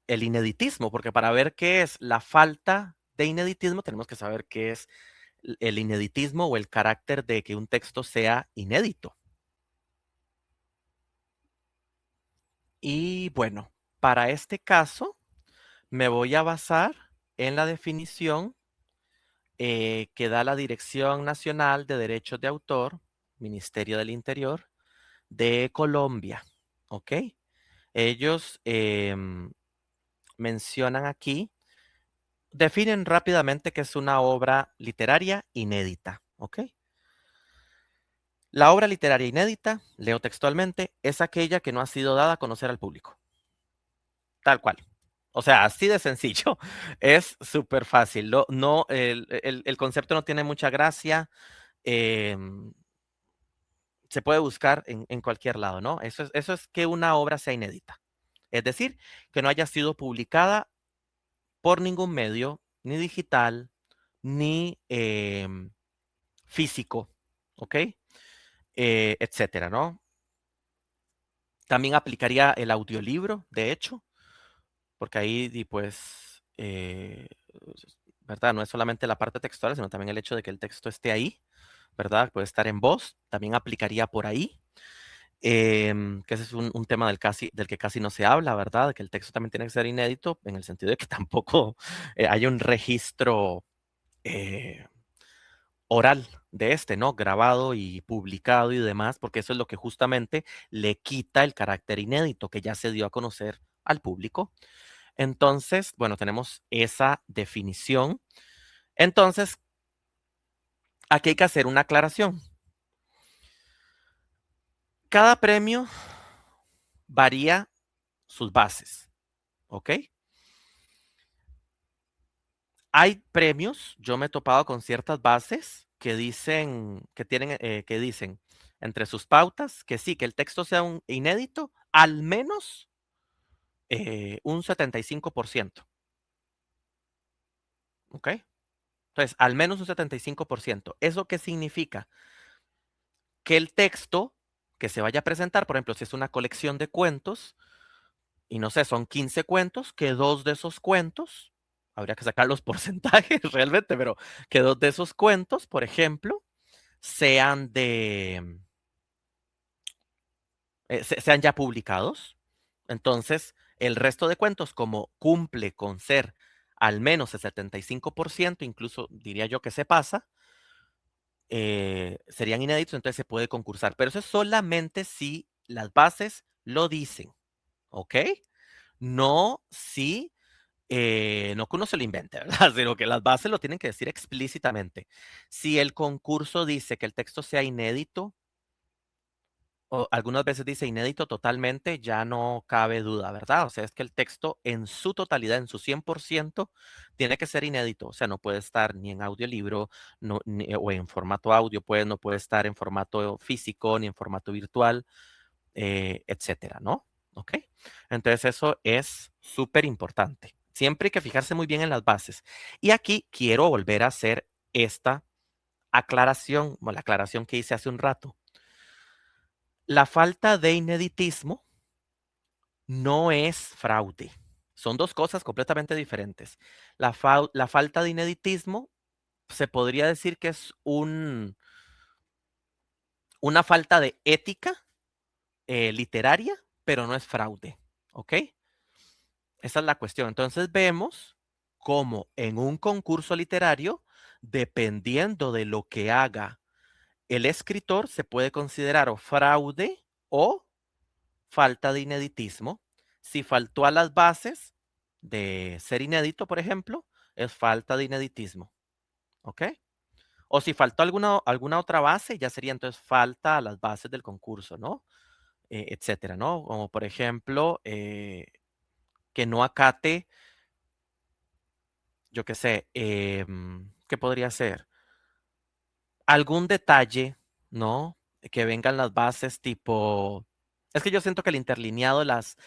el ineditismo, porque para ver qué es la falta de ineditismo tenemos que saber qué es el ineditismo o el carácter de que un texto sea inédito. Y bueno, para este caso me voy a basar en la definición que da la Dirección Nacional de Derechos de Autor, Ministerio del Interior, de Colombia, ¿ok? Ellos mencionan aquí, definen rápidamente que es una obra literaria inédita, ¿ok? La obra literaria inédita, leo textualmente, es aquella que no ha sido dada a conocer al público, tal cual. O sea, así de sencillo, es súper fácil. No, el concepto no tiene mucha gracia, em, se puede buscar en cualquier lado, ¿no? Eso es que una obra sea inédita. Es decir, que no haya sido publicada por ningún medio, ni digital, ni físico, ¿ok? Etcétera, ¿no? También aplicaría el audiolibro, de hecho, porque ahí, pues, ¿verdad? No es solamente la parte textual, sino también el hecho de que el texto esté ahí, ¿verdad? Puede estar en voz, también aplicaría por ahí. Que ese es un tema del que casi no se habla, ¿verdad? Que el texto también tiene que ser inédito, en el sentido de que tampoco hay un registro eh, oral de este, ¿no? Grabado y publicado y demás, porque eso es lo que justamente le quita el carácter inédito que ya se dio a conocer al público. Entonces, bueno, tenemos esa definición. Entonces, aquí hay que hacer una aclaración. Cada premio varía sus bases, ¿ok? Hay premios, yo me he topado con ciertas bases que dicen, que dicen entre sus pautas que sí, que el texto sea un inédito, al menos un 75%, ¿ok? Entonces, al menos un 75%. ¿Eso qué significa? Que el texto que se vaya a presentar, por ejemplo, si es una colección de cuentos, y no sé, son 15 cuentos, que dos de esos cuentos, habría que sacar los porcentajes realmente, pero que dos de esos cuentos, por ejemplo, sean sean ya publicados. Entonces, el resto de cuentos, como cumple con ser al menos el 75%, incluso diría yo que se pasa, serían inéditos, entonces se puede concursar. Pero eso es solamente si las bases lo dicen, ¿ok? No si, no que uno se lo invente, ¿verdad? Sino que las bases lo tienen que decir explícitamente. Si el concurso dice que el texto sea inédito, o algunas veces dice inédito totalmente, ya no cabe duda, ¿verdad? O sea, es que el texto en su totalidad, en su 100%, tiene que ser inédito. O sea, no puede estar ni en audiolibro o en formato audio, pues no puede estar en formato físico ni en formato virtual, etcétera, ¿no? ¿Ok? Entonces eso es súper importante. Siempre hay que fijarse muy bien en las bases. Y aquí quiero volver a hacer esta aclaración, o la aclaración que hice hace un rato. La falta de ineditismo no es fraude. Son dos cosas completamente diferentes. La falta de ineditismo se podría decir que es una falta de ética literaria, pero no es fraude. ¿Ok? Esa es la cuestión. Entonces vemos cómo en un concurso literario, dependiendo de lo que haga el escritor, se puede considerar o fraude o falta de ineditismo. Si faltó a las bases de ser inédito, por ejemplo, es falta de ineditismo. ¿Ok? O si faltó alguna otra base, ya sería entonces falta a las bases del concurso, ¿no? Etcétera, ¿no? Como por ejemplo, que no acate, yo qué sé, ¿qué podría ser? Algún detalle, ¿no? Que vengan las bases tipo... Es que yo siento que el interlineado, las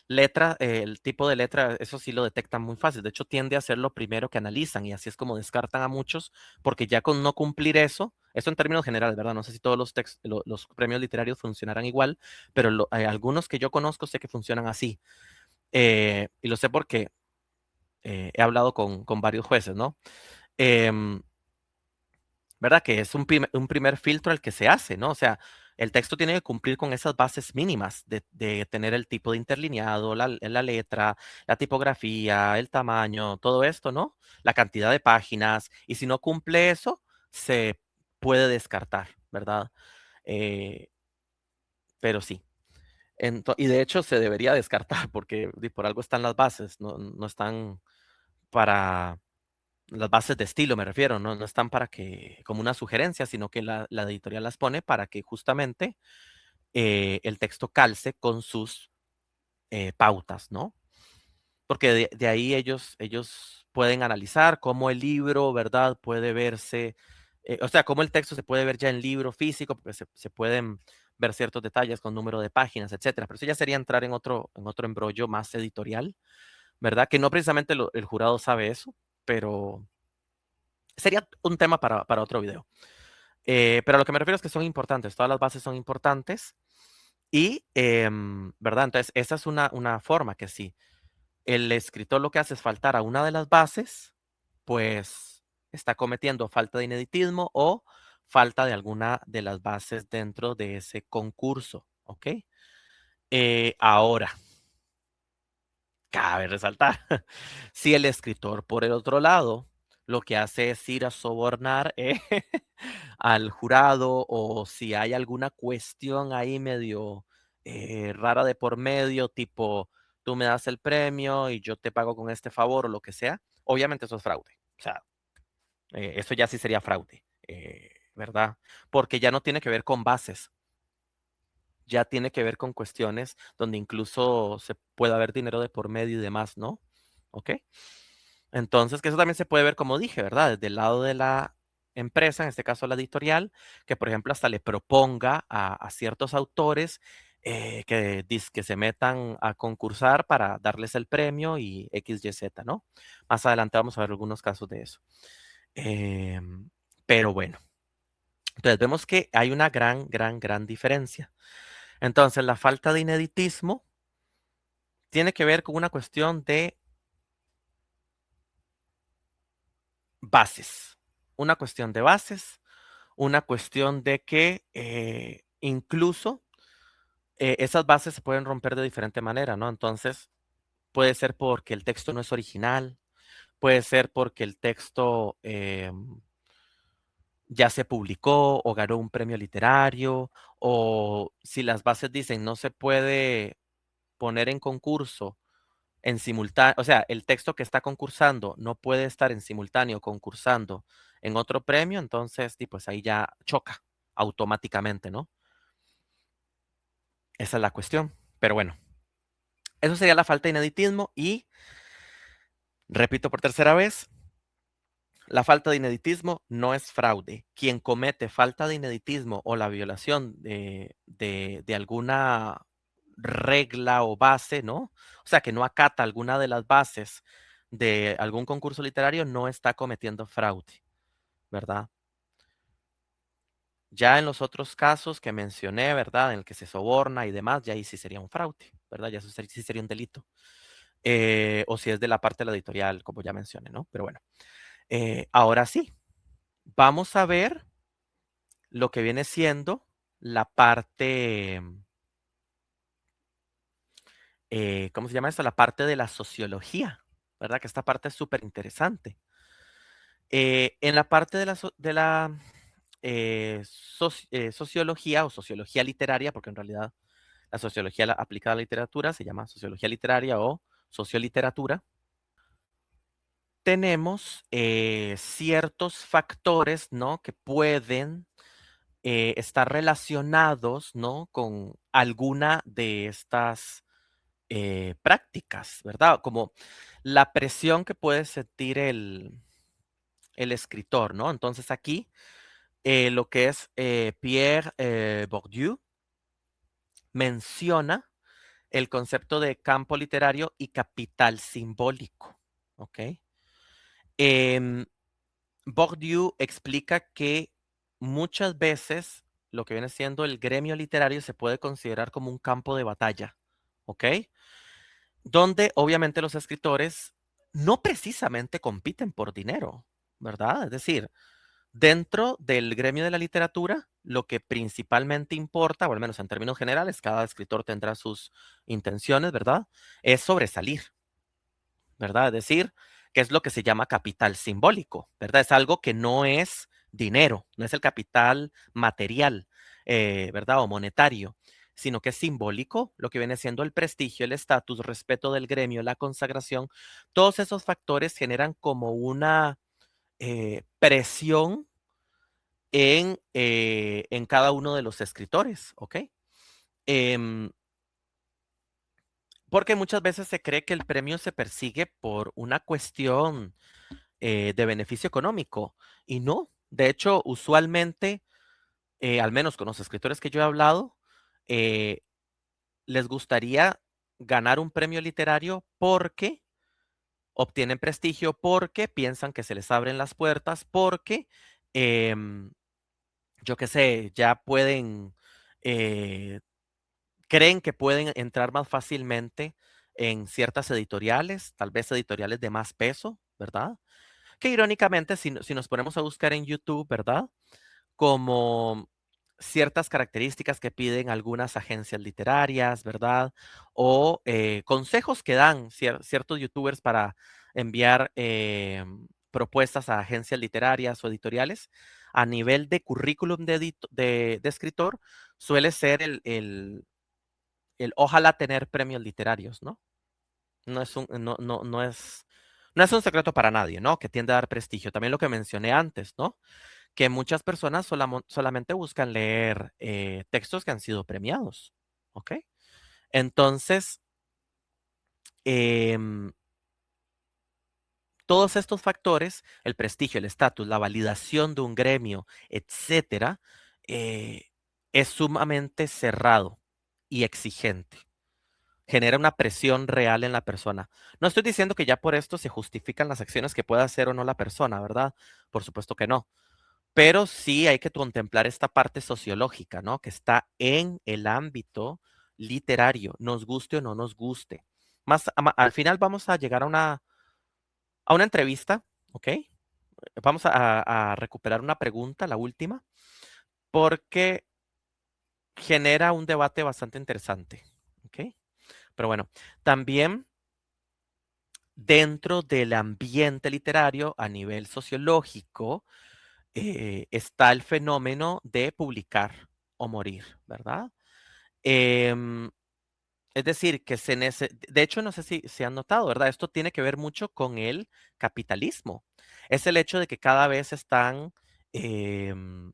letras, el tipo de letra, eso sí lo detectan muy fácil. De hecho, tiende a ser lo primero que analizan y así es como descartan a muchos, porque ya con no cumplir eso en términos generales, ¿verdad? No sé si todos los premios literarios funcionarán igual, pero algunos que yo conozco sé que funcionan así. Y lo sé porque he hablado con varios jueces, ¿no? Em, ¿Verdad? Que es un primer filtro el que se hace, ¿no? O sea, el texto tiene que cumplir con esas bases mínimas de tener el tipo de interlineado, la letra, la tipografía, el tamaño, todo esto, ¿no? La cantidad de páginas. Y si no cumple eso, se puede descartar, ¿verdad? Eh, pero sí. Y de hecho se debería descartar porque por algo están las bases, no están para las bases de estilo me refiero, no están para que, como una sugerencia, sino que la editorial las pone para que justamente el texto calce con sus pautas, ¿no? Porque de ahí ellos pueden analizar cómo el libro, ¿verdad? Puede verse, o sea, cómo el texto se puede ver ya en libro físico, porque se pueden ver ciertos detalles con número de páginas, etcétera. Pero eso ya sería entrar en otro embrollo más editorial, ¿verdad? Que no precisamente el jurado sabe eso, pero sería un tema para otro video. Pero a lo que me refiero es que son importantes, todas las bases son importantes y, ¿verdad? Entonces, esa es una forma que si el escritor lo que hace es faltar a una de las bases, pues está cometiendo falta de ineditismo o falta de alguna de las bases dentro de ese concurso, ¿ok? Ahora, cabe resaltar, si el escritor por el otro lado lo que hace es ir a sobornar al jurado, o si hay alguna cuestión ahí medio rara de por medio, tipo, tú me das el premio y yo te pago con este favor o lo que sea, obviamente eso es fraude. O sea, eso ya sí sería fraude, ¿verdad? Porque ya no tiene que ver con bases, ya tiene que ver con cuestiones donde incluso se puede haber dinero de por medio y demás, ¿no? ¿Ok? Entonces, que eso también se puede ver, como dije, ¿verdad? Desde el lado de la empresa, en este caso la editorial, que por ejemplo hasta le proponga a ciertos autores que se metan a concursar para darles el premio y X, Y, Z, ¿no? Más adelante vamos a ver algunos casos de eso. Em, pero bueno, entonces vemos que hay una gran diferencia. Entonces, la falta de ineditismo tiene que ver con una cuestión de bases, una cuestión de bases, una cuestión de que incluso esas bases se pueden romper de diferente manera, ¿no? Entonces, puede ser porque el texto no es original, puede ser porque el texto ya se publicó o ganó un premio literario, o si las bases dicen no se puede poner en concurso en simultáneo, o sea, el texto que está concursando no puede estar en simultáneo concursando en otro premio, entonces, pues ahí ya choca automáticamente, ¿no? Esa es la cuestión. Pero bueno, eso sería la falta de ineditismo y, repito por tercera vez, la falta de ineditismo no es fraude. Quien comete falta de ineditismo o la violación de alguna regla o base, ¿no? O sea, que no acata alguna de las bases de algún concurso literario, no está cometiendo fraude, ¿verdad? Ya en los otros casos que mencioné, ¿verdad? En el que se soborna y demás, ya ahí sí sería un fraude, ¿verdad? Ya eso sí sería un delito. O si es de la parte de la editorial, como ya mencioné, ¿no? Pero bueno, ahora sí, vamos a ver lo que viene siendo la parte, ¿cómo se llama esto? La parte de la sociología, ¿verdad? Que esta parte es súper interesante. En la parte de la sociología o sociología literaria, porque en realidad la sociología aplicada a la literatura se llama sociología literaria o socioliteratura, tenemos ciertos factores, ¿no? Que pueden estar relacionados, ¿no? Con alguna de estas prácticas, ¿verdad? Como la presión que puede sentir el escritor, ¿no? Entonces aquí lo que es Pierre Bourdieu menciona el concepto de campo literario y capital simbólico, ¿ok? Em, Bourdieu explica que muchas veces lo que viene siendo el gremio literario se puede considerar como un campo de batalla, ¿ok? Donde obviamente los escritores no precisamente compiten por dinero, ¿verdad? Es decir, dentro del gremio de la literatura, lo que principalmente importa, o al menos en términos generales, cada escritor tendrá sus intenciones, ¿verdad? Es sobresalir, ¿verdad? Es decir, que es lo que se llama capital simbólico, ¿verdad? Es algo que no es dinero, no es el capital material, ¿verdad? O monetario, sino que es simbólico, lo que viene siendo el prestigio, el estatus, respeto del gremio, la consagración. Todos esos factores generan como una presión en cada uno de los escritores, ¿ok? Em, porque muchas veces se cree que el premio se persigue por una cuestión de beneficio económico y no. De hecho, usualmente, al menos con los escritores que yo he hablado, eh, les gustaría ganar un premio literario porque obtienen prestigio, porque piensan que se les abren las puertas, porque, yo qué sé, ya pueden, eh, creen que pueden entrar más fácilmente en ciertas editoriales, tal vez editoriales de más peso, ¿verdad? Que irónicamente, si nos ponemos a buscar en YouTube, ¿verdad? Como ciertas características que piden algunas agencias literarias, ¿verdad? O consejos que dan ciertos youtubers para enviar propuestas a agencias literarias o editoriales, a nivel de currículum de escritor, suele ser el ojalá tener premios literarios, ¿no? No es un secreto para nadie, ¿no? Que tiende a dar prestigio. También lo que mencioné antes, ¿no? Que muchas personas solamente buscan leer textos que han sido premiados, ¿ok? Entonces, em, todos estos factores, el prestigio, el estatus, la validación de un gremio, etcétera, eh, es sumamente cerrado y exigente. Genera una presión real en la persona. No estoy diciendo que ya por esto se justifican las acciones que pueda hacer o no la persona, ¿verdad? Por supuesto que no. Pero sí hay que contemplar esta parte sociológica, ¿no? Que está en el ámbito literario, nos guste o no nos guste. Al final vamos a llegar a una entrevista, ¿ok? Vamos a recuperar una pregunta, la última, porque genera un debate bastante interesante, ¿ok? Pero bueno, también dentro del ambiente literario a nivel sociológico está el fenómeno de publicar o morir, ¿verdad? Em, es decir, de hecho, no sé si se han notado, ¿verdad? Esto tiene que ver mucho con el capitalismo. Es el hecho de que cada vez están em,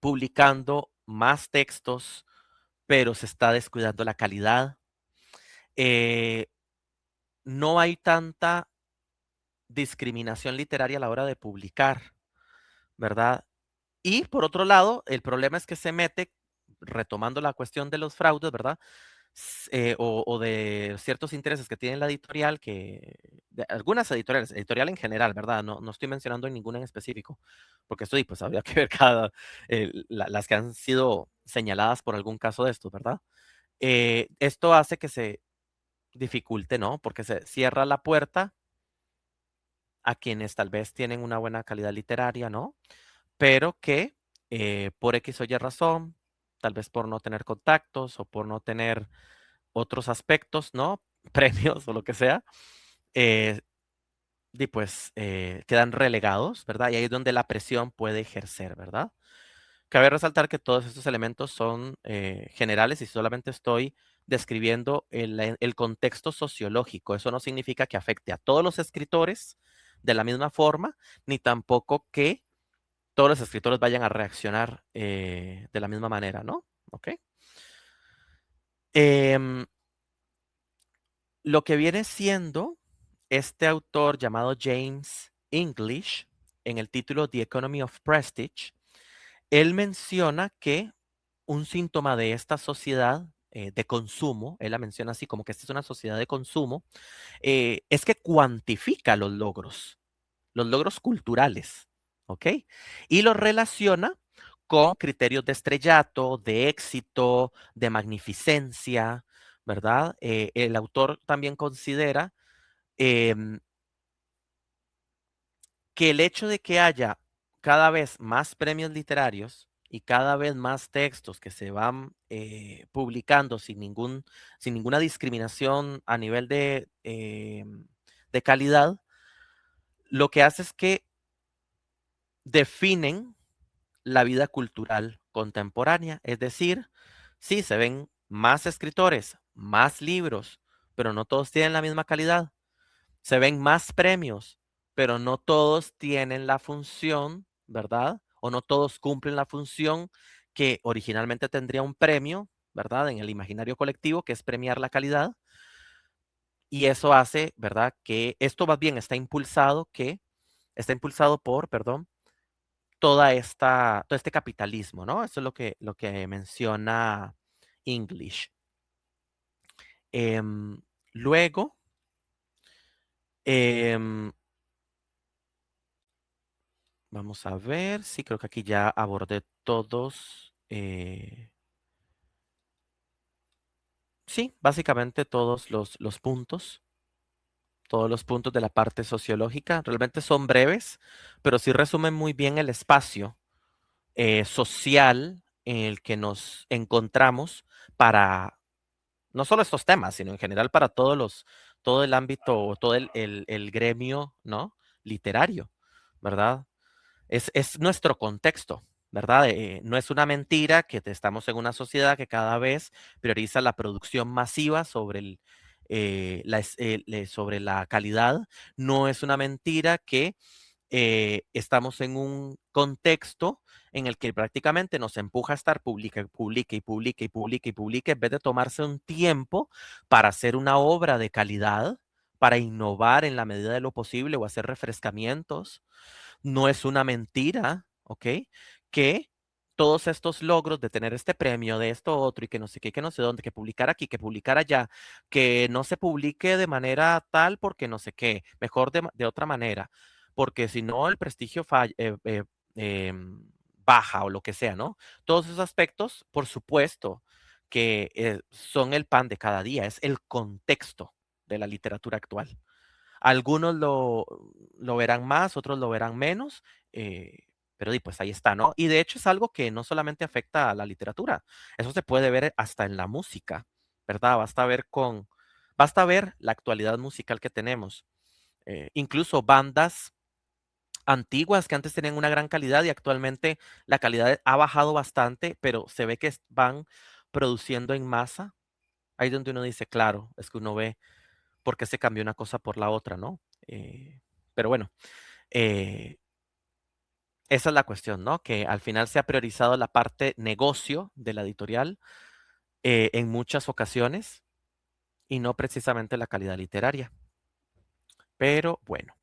publicando más textos, pero se está descuidando la calidad. Eh, no hay tanta discriminación literaria a la hora de publicar, ¿verdad? Y por otro lado, el problema es que se mete, retomando la cuestión de los fraudes, ¿verdad? O de ciertos intereses que tiene la editorial, de algunas editoriales, editorial en general, ¿verdad? No estoy mencionando en ninguna en específico, porque esto pues habría que ver las que han sido señaladas por algún caso de estos, ¿verdad? Esto hace que se dificulte, ¿no? Porque se cierra la puerta a quienes tal vez tienen una buena calidad literaria, ¿no? Pero que por X o Y razón, tal vez por no tener contactos o por no tener otros aspectos, ¿no? Premios o lo que sea, eh, y pues quedan relegados, ¿verdad? Y ahí es donde la presión puede ejercer, ¿verdad? Cabe resaltar que todos estos elementos son generales y solamente estoy describiendo el contexto sociológico. Eso no significa que afecte a todos los escritores de la misma forma, ni tampoco que todos los escritores vayan a reaccionar de la misma manera, ¿no? ¿Ok? Em, lo que viene siendo este autor llamado James English, en el título The Economy of Prestige, él menciona que un síntoma de esta sociedad de consumo, él la menciona así como que esta es una sociedad de consumo, es que cuantifica los logros culturales, ¿ok? Y los relaciona con criterios de estrellato, de éxito, de magnificencia, ¿verdad? El autor también considera em, que el hecho de que haya cada vez más premios literarios y cada vez más textos que se van publicando sin ninguna discriminación a nivel de calidad, lo que hace es que definen la vida cultural contemporánea. Es decir, sí, se ven más escritores, más libros, pero no todos tienen la misma calidad. Se ven más premios, pero no todos tienen la función, ¿verdad? O no todos cumplen la función que originalmente tendría un premio, ¿verdad? En el imaginario colectivo, que es premiar la calidad. Y eso hace, ¿verdad? Que esto más bien está impulsado por, perdón, todo este capitalismo, ¿no? Eso es lo que menciona English. Em, luego, em, vamos a ver, sí, creo que aquí ya abordé todos, sí, básicamente todos los puntos de la parte sociológica. Realmente son breves, pero sí resumen muy bien el espacio social en el que nos encontramos para no solo estos temas, sino en general para todo el ámbito o todo el gremio, ¿no? literario, ¿verdad? Es nuestro contexto, ¿verdad? No es una mentira que estamos en una sociedad que cada vez prioriza la producción masiva sobre sobre la calidad. No es una mentira que estamos en un contexto en el que prácticamente nos empuja a estar publica, publica y publica y publica y publica en vez de tomarse un tiempo para hacer una obra de calidad, para innovar en la medida de lo posible o hacer refrescamientos. No es una mentira, ¿ok? Que todos estos logros de tener este premio, de esto otro y que no sé qué, que no sé dónde, que publicar aquí, que publicar allá, que no se publique de manera tal porque no sé qué, mejor de otra manera, porque si no el prestigio baja o lo que sea, ¿no? Todos esos aspectos, por supuesto, que son el pan de cada día, es el contexto de la literatura actual. Algunos lo verán más, otros lo verán menos, pero pues ahí está, ¿no? Y de hecho es algo que no solamente afecta a la literatura, eso se puede ver hasta en la música, ¿verdad? Basta ver la actualidad musical que tenemos. Incluso bandas antiguas que antes tenían una gran calidad y actualmente la calidad ha bajado bastante, pero se ve que van produciendo en masa. Ahí donde uno dice, claro, es que uno ve por qué se cambió una cosa por la otra, ¿no? Pero bueno, eh, esa es la cuestión, ¿no? Que al final se ha priorizado la parte negocio de la editorial en muchas ocasiones y no precisamente la calidad literaria. Pero bueno,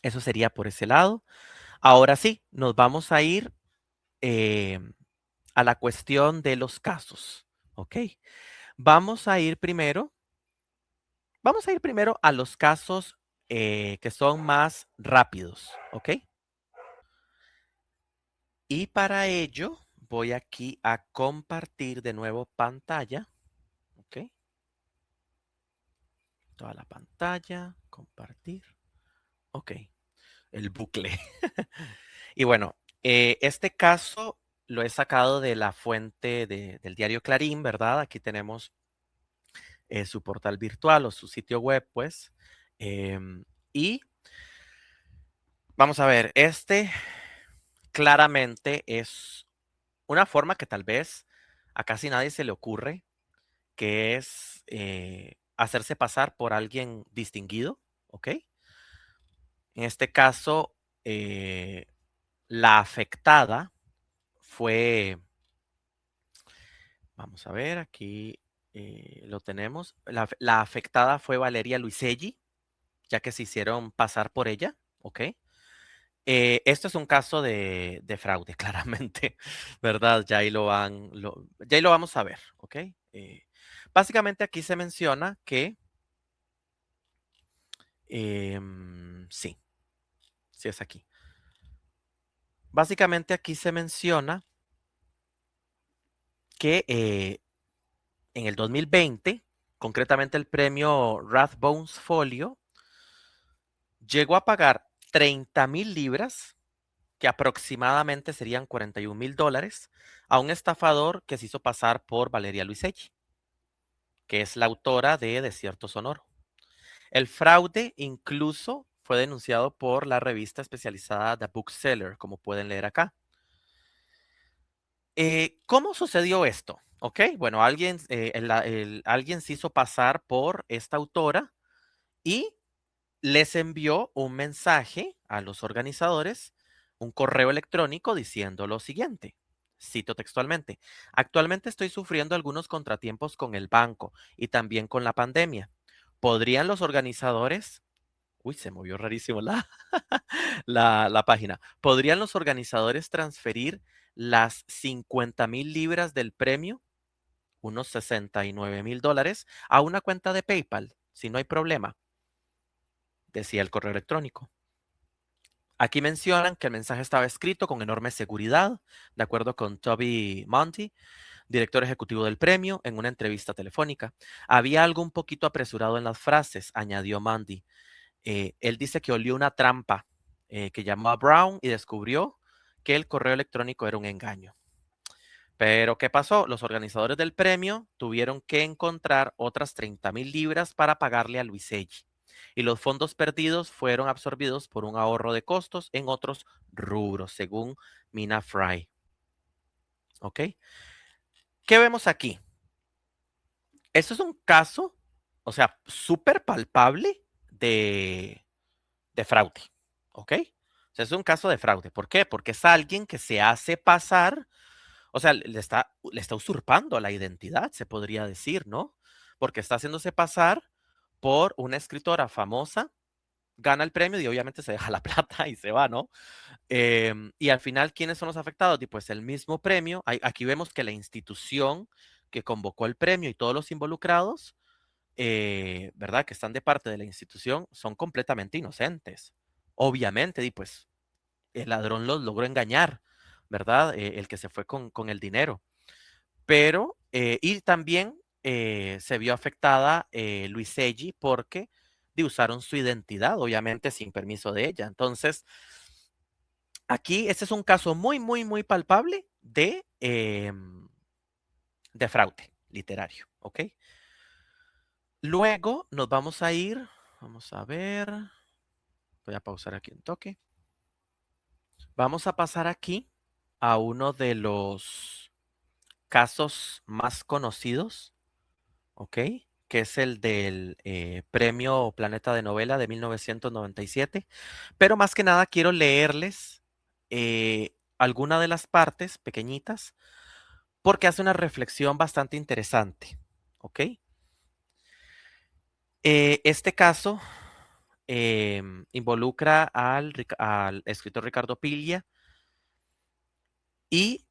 eso sería por ese lado. Ahora sí, nos vamos a ir a la cuestión de los casos, ¿ok? Vamos a ir primero, vamos a ir primero a los casos que son más rápidos, ¿ok? Y para ello voy aquí a compartir de nuevo pantalla, ¿ok? Toda la pantalla, compartir, ok, el bucle. Y bueno, este caso lo he sacado de la fuente del diario Clarín, ¿verdad? Aquí tenemos su portal virtual o su sitio web, pues. Y vamos a ver, este claramente es una forma que tal vez a casi nadie se le ocurre, que es hacerse pasar por alguien distinguido, ¿ok? En este caso, la afectada fue, vamos a ver, aquí lo tenemos, la afectada fue Valeria Luiselli, ya que se hicieron pasar por ella, ¿ok? Esto es un caso de fraude, claramente, ¿verdad? Ya ahí lo vamos a ver, ¿ok? Básicamente aquí se menciona que, sí, sí es aquí. Básicamente aquí se menciona que en el 2020, concretamente el premio Rathbones Folio, llegó a pagar 30,000 libras, que aproximadamente serían $41,000, a un estafador que se hizo pasar por Valeria Luiselli, que es la autora de Desierto Sonoro. El fraude incluso fue denunciado por la revista especializada The Bookseller, como pueden leer acá. ¿Cómo sucedió esto? Ok, bueno, alguien se hizo pasar por esta autora y les envió un mensaje a los organizadores, un correo electrónico diciendo lo siguiente. Cito textualmente: actualmente estoy sufriendo algunos contratiempos con el banco y también con la pandemia. ¿Podrían los organizadores? Uy, se movió rarísimo la página. ¿Podrían los organizadores transferir las 50,000 libras del premio, unos $69,000, a una cuenta de PayPal? Si no hay problema, decía el correo electrónico. Aquí mencionan que el mensaje estaba escrito con enorme seguridad, de acuerdo con Toby Monty, director ejecutivo del premio, en una entrevista telefónica. Había algo un poquito apresurado en las frases, añadió Monty. Él dice que olió una trampa, que llamó a Brown y descubrió que el correo electrónico era un engaño. Pero, ¿qué pasó? Los organizadores del premio tuvieron que encontrar otras 30,000 libras para pagarle a Luiselli. y los fondos perdidos fueron absorbidos por un ahorro de costos en otros rubros, según Mina Fry. ¿Ok? ¿Qué vemos aquí? Esto es un caso, o sea, súper palpable de fraude. ¿Ok? O sea, es un caso de fraude. ¿Por qué? Porque es alguien que se hace pasar, o sea, le está usurpando la identidad, se podría decir, ¿no? Porque está haciéndose pasar por una escritora famosa, gana el premio y obviamente se deja la plata y se va, ¿no? Y al final, ¿quiénes son los afectados? Y pues el mismo premio, aquí vemos que la institución que convocó el premio y todos los involucrados, ¿verdad? Que están de parte de la institución, son completamente inocentes. Obviamente, y pues el ladrón los logró engañar, ¿verdad? El que se fue con el dinero. Pero, y también se vio afectada Luis Seggi porque usaron su identidad, obviamente sin permiso de ella. Entonces, aquí este es un caso muy, muy, muy palpable de fraude literario, ¿ok? Luego nos vamos a ir, vamos a ver, voy a pausar aquí un toque. Vamos a pasar aquí a uno de los casos más conocidos, ¿ok? Que es el del Premio Planeta de Novela de 1997. Pero más que nada quiero leerles alguna de las partes pequeñitas porque hace una reflexión bastante interesante, ¿ok? Este caso involucra al escritor Ricardo Piglia y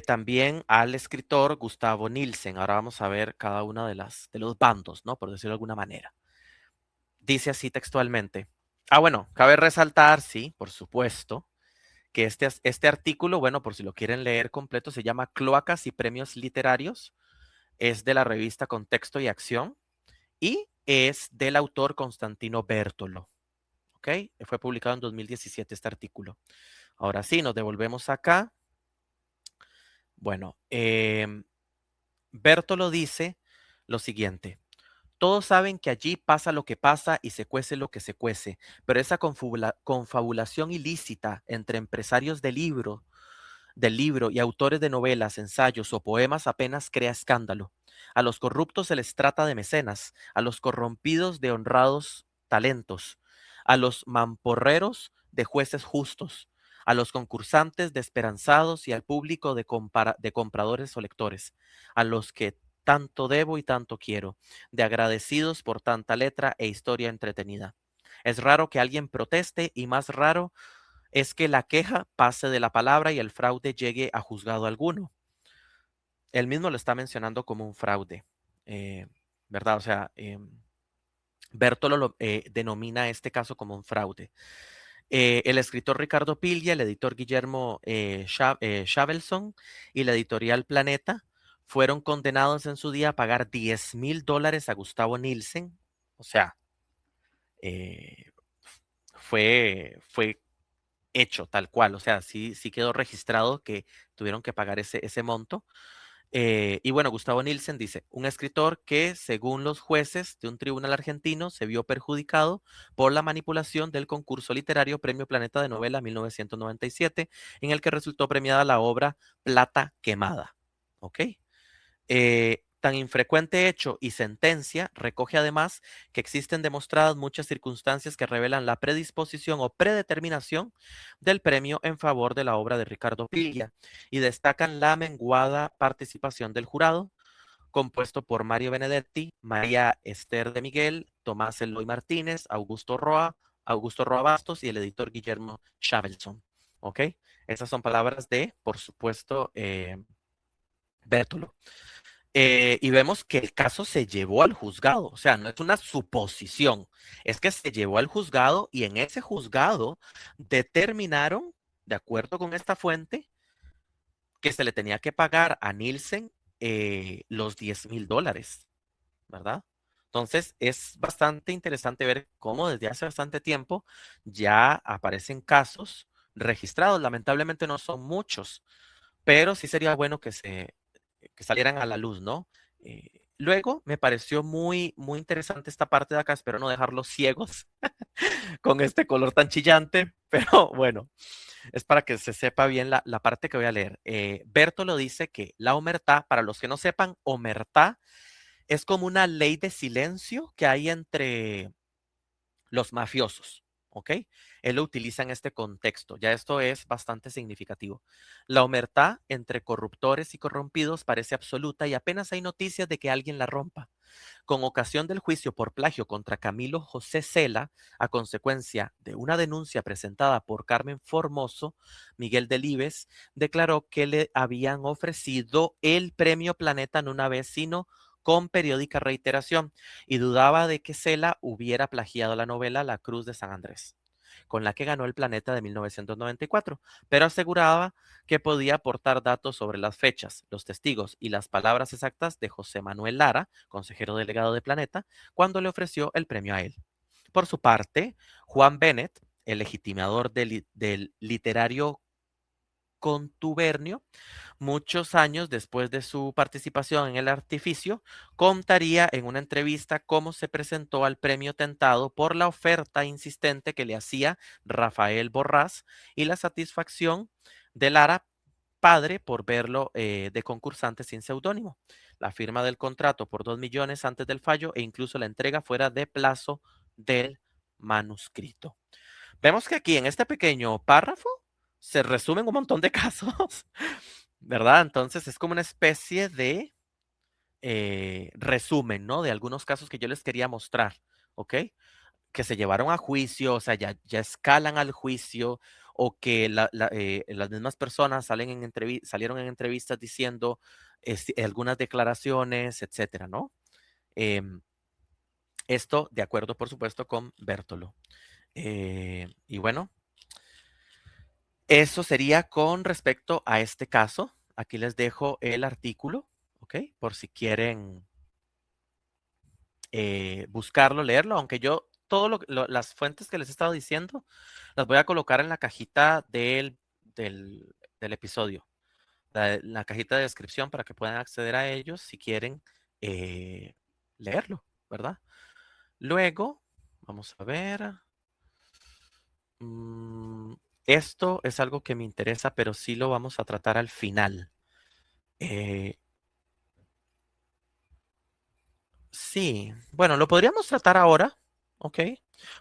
también al escritor Gustavo Nielsen. Ahora vamos a ver cada una de los bandos, ¿no? Por decirlo de alguna manera. Dice así textualmente. Bueno, cabe resaltar, sí, por supuesto, que este artículo, bueno, por si lo quieren leer completo, se llama Cloacas y Premios Literarios. Es de la revista Contexto y Acción y es del autor Constantino Bertolo. ¿Ok? Fue publicado en 2017 este artículo. Ahora sí, nos devolvemos acá. Bueno, Bertolo dice lo siguiente. Todos saben que allí pasa lo que pasa y se cuece lo que se cuece, pero esa confabulación ilícita entre empresarios del libro y autores de novelas, ensayos o poemas apenas crea escándalo. A los corruptos se les trata de mecenas, a los corrompidos de honrados talentos, a los mamporreros de jueces justos, a los concursantes de esperanzados y al público de compradores o lectores, a los que tanto debo y tanto quiero, de agradecidos por tanta letra e historia entretenida. Es raro que alguien proteste y más raro es que la queja pase de la palabra y el fraude llegue a juzgado alguno. Él mismo lo está mencionando como un fraude, eh, ¿verdad? O sea, Bertolo denomina este caso como un fraude. El escritor Ricardo Piglia, el editor Guillermo Shavelson y la editorial Planeta fueron condenados en su día a pagar $10,000 a Gustavo Nielsen. O sea, eh, fue hecho tal cual. O sea, sí quedó registrado que tuvieron que pagar ese monto. Y bueno, Gustavo Nielsen dice, un escritor que, según los jueces de un tribunal argentino, se vio perjudicado por la manipulación del concurso literario Premio Planeta de Novela 1997, en el que resultó premiada la obra Plata Quemada. ¿Ok? Tan infrecuente hecho y sentencia recoge además que existen demostradas muchas circunstancias que revelan la predisposición o predeterminación del premio en favor de la obra de Ricardo Piglia y destacan la menguada participación del jurado, compuesto por Mario Benedetti, María Esther de Miguel, Tomás Eloy Martínez, Augusto Roa Bastos y el editor Guillermo Shavelson. ¿Ok? Esas son palabras de, por supuesto, Bertolo. Y vemos que el caso se llevó al juzgado, o sea, no es una suposición, es que se llevó al juzgado y en ese juzgado determinaron, de acuerdo con esta fuente, que se le tenía que pagar a Nielsen los $10,000, ¿verdad? Entonces es bastante interesante ver cómo desde hace bastante tiempo ya aparecen casos registrados. Lamentablemente no son muchos, pero sí sería bueno que salieran a la luz, ¿no? Luego me pareció muy, muy interesante esta parte de acá, espero no dejarlos ciegos con este color tan chillante, pero bueno, es para que se sepa bien la parte que voy a leer. Bertolo dice que la omertá, para los que no sepan, omertá es como una ley de silencio que hay entre los mafiosos, ¿ok? Él lo utiliza en este contexto, ya esto es bastante significativo. La omertá entre corruptores y corrompidos parece absoluta y apenas hay noticias de que alguien la rompa. Con ocasión del juicio por plagio contra Camilo José Cela, a consecuencia de una denuncia presentada por Carmen Formoso, Miguel Delibes declaró que le habían ofrecido el premio Planeta no una vez, sino con periódica reiteración, y dudaba de que Cela hubiera plagiado la novela La Cruz de San Andrés, con la que ganó el Planeta de 1994, pero aseguraba que podía aportar datos sobre las fechas, los testigos y las palabras exactas de José Manuel Lara, consejero delegado de Planeta, cuando le ofreció el premio a él. Por su parte, Juan Bennett, el legitimador del literario contubernio, muchos años después de su participación en el artificio, contaría en una entrevista cómo se presentó al premio tentado por la oferta insistente que le hacía Rafael Borrás y la satisfacción de Lara padre por verlo de concursante sin seudónimo, la firma del contrato por 2 millones antes del fallo e incluso la entrega fuera de plazo del manuscrito. Vemos que aquí en este pequeño párrafo se resumen un montón de casos, ¿verdad? Entonces es como una especie de resumen, ¿no? De algunos casos que yo les quería mostrar, ¿ok? Que se llevaron a juicio, o sea, ya escalan al juicio, o que las mismas personas salieron en entrevistas diciendo algunas declaraciones, etcétera, ¿no? Em, Esto de acuerdo, por supuesto, con Bertolo. Y bueno, eso sería con respecto a este caso. Aquí les dejo el artículo, ¿ok? Por si quieren buscarlo, leerlo, aunque yo las fuentes que les he estado diciendo las voy a colocar en la cajita del episodio, la cajita de descripción para que puedan acceder a ellos si quieren eh, leerlo, ¿verdad? Luego, vamos a ver. mm, Esto es algo que me interesa, pero sí lo vamos a tratar al final. Eh, Sí, bueno, lo podríamos tratar ahora, ¿ok?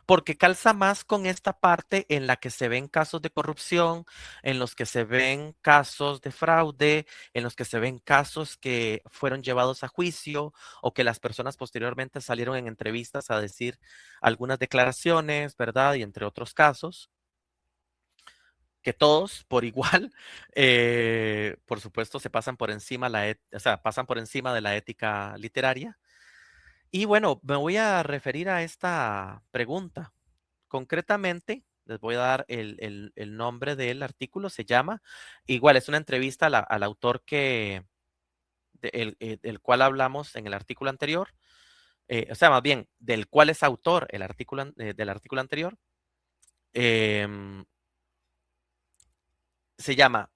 Porque calza más con esta parte en la que se ven casos de corrupción, en los que se ven casos de fraude, en los que se ven casos que fueron llevados a juicio o que las personas posteriormente salieron en entrevistas a decir algunas declaraciones, ¿verdad? Y entre otros casos, que todos por igual, por supuesto, se pasan por encima o sea, pasan por encima de la ética literaria. Y bueno, me voy a referir a esta pregunta. Concretamente, les voy a dar el nombre del artículo, se llama, igual es una entrevista al autor el cual hablamos en el artículo anterior, o sea, más bien, del cual es autor del artículo anterior. em, Se llama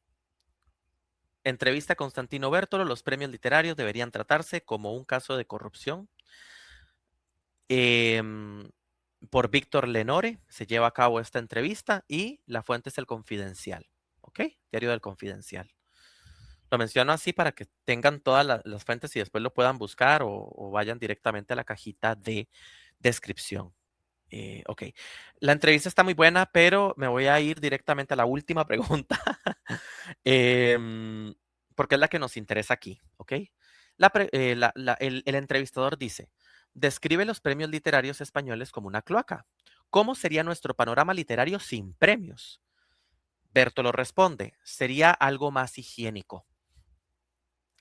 Entrevista a Constantino Bertolo, los premios literarios deberían tratarse como un caso de corrupción. Em, por Víctor Lenore se lleva a cabo esta entrevista y la fuente es el Confidencial, ¿ok? Diario del Confidencial. Lo menciono así para que tengan todas las fuentes y después lo puedan buscar o vayan directamente a la cajita de descripción. Ok, la entrevista está muy buena, pero me voy a ir directamente a la última pregunta, em, porque es la que nos interesa aquí, ¿ok? El entrevistador dice, describe los premios literarios españoles como una cloaca. ¿Cómo sería nuestro panorama literario sin premios? Bertolo responde, sería algo más higiénico.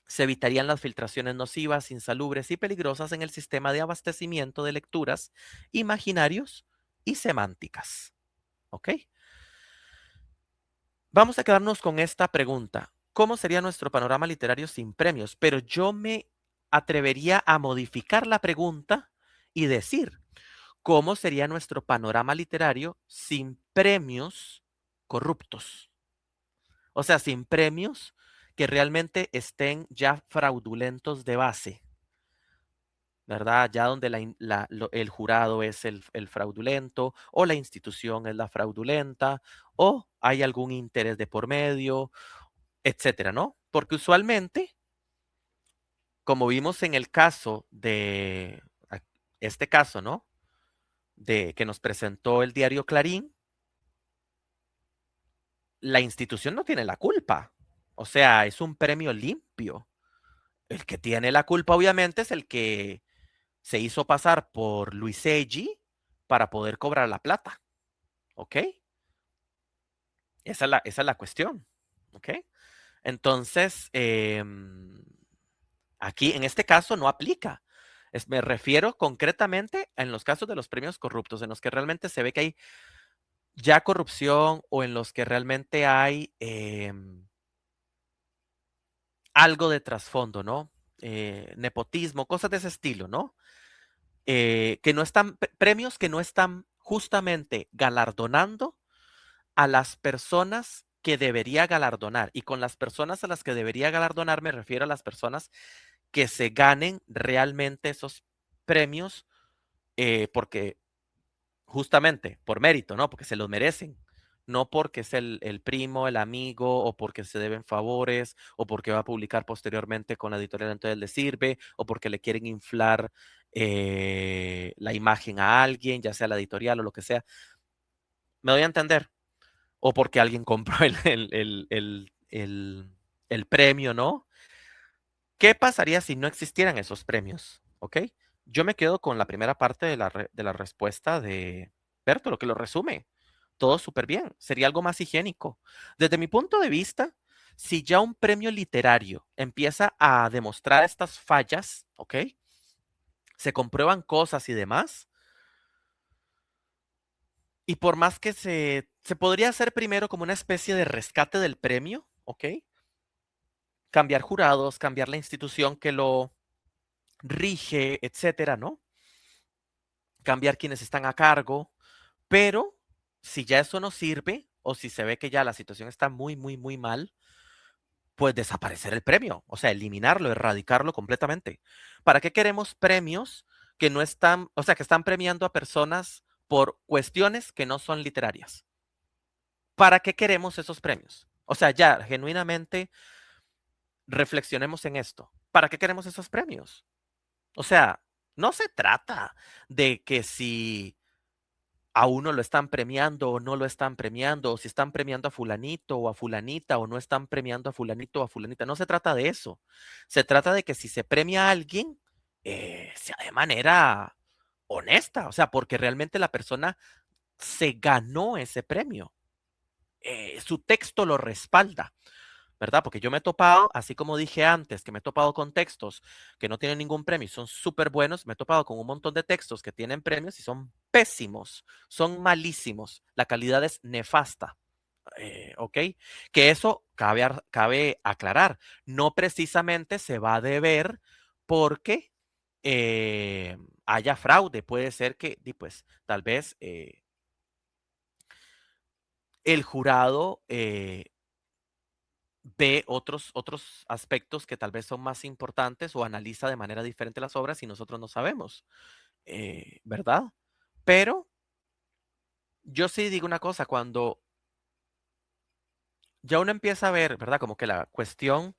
Se evitarían las filtraciones nocivas, insalubres y peligrosas en el sistema de abastecimiento de lecturas, imaginarios y semánticas. ¿Ok? Vamos a quedarnos con esta pregunta. ¿Cómo sería nuestro panorama literario sin premios? Pero yo me atrevería a modificar la pregunta y decir, ¿cómo sería nuestro panorama literario sin premios corruptos? O sea, sin premios que realmente estén ya fraudulentos de base. ¿verdad? Ya donde el jurado es el fraudulento o la institución es la fraudulenta o hay algún interés de por medio, etcétera, ¿no? Porque usualmente, como vimos en el caso de este caso, ¿no? De que nos presentó el diario Clarín, la institución no tiene la culpa. O sea, es un premio limpio. El que tiene la culpa, obviamente, es el que se hizo pasar por Luiseggi para poder cobrar la plata. ¿Ok? Esa es la cuestión. ¿Ok? Entonces, aquí en este caso no aplica. Me refiero concretamente en los casos de los premios corruptos, en los que realmente se ve que hay ya corrupción o en los que realmente hay algo de trasfondo, ¿no? Nepotismo, cosas de ese estilo, ¿no? Que no están, premios que no están justamente galardonando a las personas que debería galardonar. Y con las personas a las que debería galardonar me refiero a las personas que se ganen realmente esos premios porque justamente por mérito, ¿no? Porque se los merecen. No porque es el primo, el amigo, o porque se deben favores, o porque va a publicar posteriormente con la editorial, entonces le sirve, o porque le quieren inflar la imagen a alguien, ya sea la editorial o lo que sea. Me doy a entender. O porque alguien compró el premio, ¿no? ¿Qué pasaría si no existieran esos premios? ¿Ok? Yo me quedo con la primera parte de la respuesta de Berto, lo que lo resume. Todo súper bien. Sería algo más higiénico. Desde mi punto de vista, si ya un premio literario empieza a demostrar estas fallas, ¿ok? Se comprueban cosas y demás, y por más que se podría hacer primero como una especie de rescate del premio, ¿ok? Cambiar jurados, cambiar la institución que lo rige, etcétera, ¿no? Cambiar quienes están a cargo, pero si ya eso no sirve o si se ve que ya la situación está muy, muy, muy mal, pues desaparecer el premio, o sea, eliminarlo, erradicarlo completamente. ¿Para qué queremos premios que no están, o sea, que están premiando a personas por cuestiones que no son literarias? ¿Para qué queremos esos premios? O sea, ya, genuinamente, reflexionemos en esto. ¿Para qué queremos esos premios? O sea, no se trata de que si a uno lo están premiando o no lo están premiando, o si están premiando a fulanito o a fulanita o no están premiando a fulanito o a fulanita. No se trata de eso. Se trata de que si se premia a alguien, sea de manera honesta, o sea, porque realmente la persona se ganó ese premio. Su texto lo respalda. ¿Verdad? Porque yo me he topado, así como dije antes, que me he topado con textos que no tienen ningún premio y son súper buenos, me he topado con un montón de textos que tienen premios y son pésimos, son malísimos, la calidad es nefasta. ¿Ok? Que eso cabe aclarar, no precisamente se va a deber porque haya fraude, puede ser que, pues, tal vez el jurado ve otros aspectos que tal vez son más importantes o analiza de manera diferente las obras y nosotros no sabemos, ¿verdad? Pero yo sí digo una cosa, cuando ya uno empieza a ver, ¿verdad? Como que la cuestión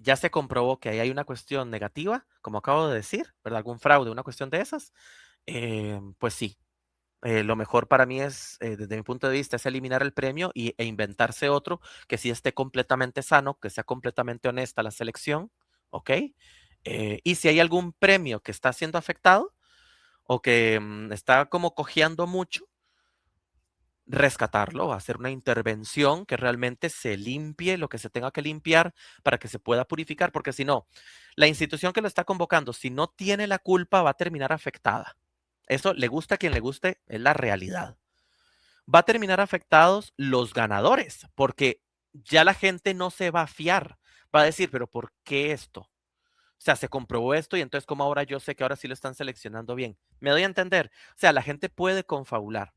ya se comprobó que ahí hay una cuestión negativa, como acabo de decir, ¿verdad? Algún fraude, una cuestión de esas, pues sí. Lo mejor para mí es, desde mi punto de vista, es eliminar el premio e inventarse otro que sí esté completamente sano, que sea completamente honesta la selección, ¿ok? Y si hay algún premio que está siendo afectado o que está como cojeando mucho, rescatarlo, hacer una intervención que realmente se limpie lo que se tenga que limpiar para que se pueda purificar, porque si no, la institución que lo está convocando, si no tiene la culpa, va a terminar afectada. Eso le gusta a quien le guste, es la realidad. Va a terminar afectados los ganadores, porque ya la gente no se va a fiar. Va a decir, pero ¿por qué esto? O sea, se comprobó esto y entonces como ahora yo sé que ahora sí lo están seleccionando bien. Me doy a entender. O sea, la gente puede confabular,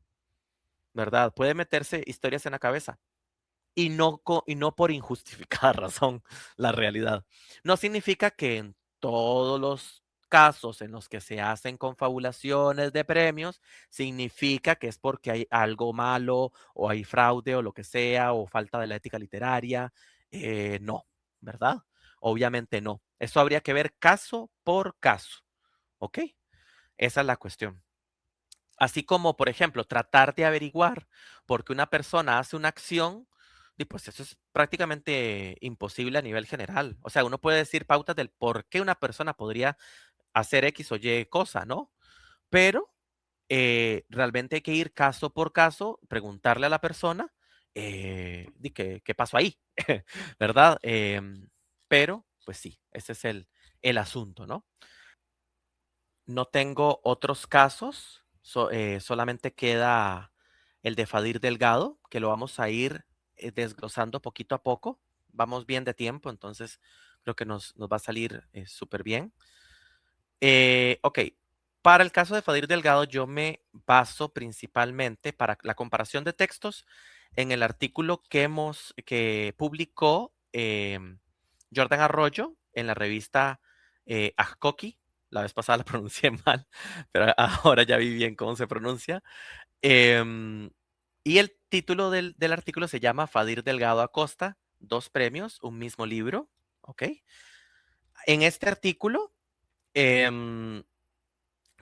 ¿verdad? Puede meterse historias en la cabeza y no por injustificada razón, la realidad. No significa que en todos los casos en los que se hacen confabulaciones de premios, significa que es porque hay algo malo o hay fraude o lo que sea, o falta de la ética literaria. No, ¿verdad? Obviamente no. Eso habría que ver caso por caso, ¿ok? Esa es la cuestión. Así como, por ejemplo, tratar de averiguar por qué una persona hace una acción, y pues eso es prácticamente imposible a nivel general. O sea, uno puede decir pautas del por qué una persona podría hacer X o Y cosa, ¿no? Pero realmente hay que ir caso por caso, preguntarle a la persona qué pasó ahí, ¿verdad? Pero, pues sí, ese es el asunto, ¿no? No tengo otros casos, solamente queda el de Fadir Delgado, que lo vamos a ir desglosando poquito a poco. Vamos bien de tiempo, entonces creo que nos va a salir súper bien. Ok, para el caso de Fadir Delgado, yo me baso principalmente para la comparación de textos en el artículo que publicó Jordan Arroyo en la revista Ajcoqui. La vez pasada la pronuncié mal, pero ahora ya vi bien cómo se pronuncia. Em, y el título del artículo se llama Fadir Delgado Acosta, dos premios, un mismo libro. ¿Ok? En este artículo, em,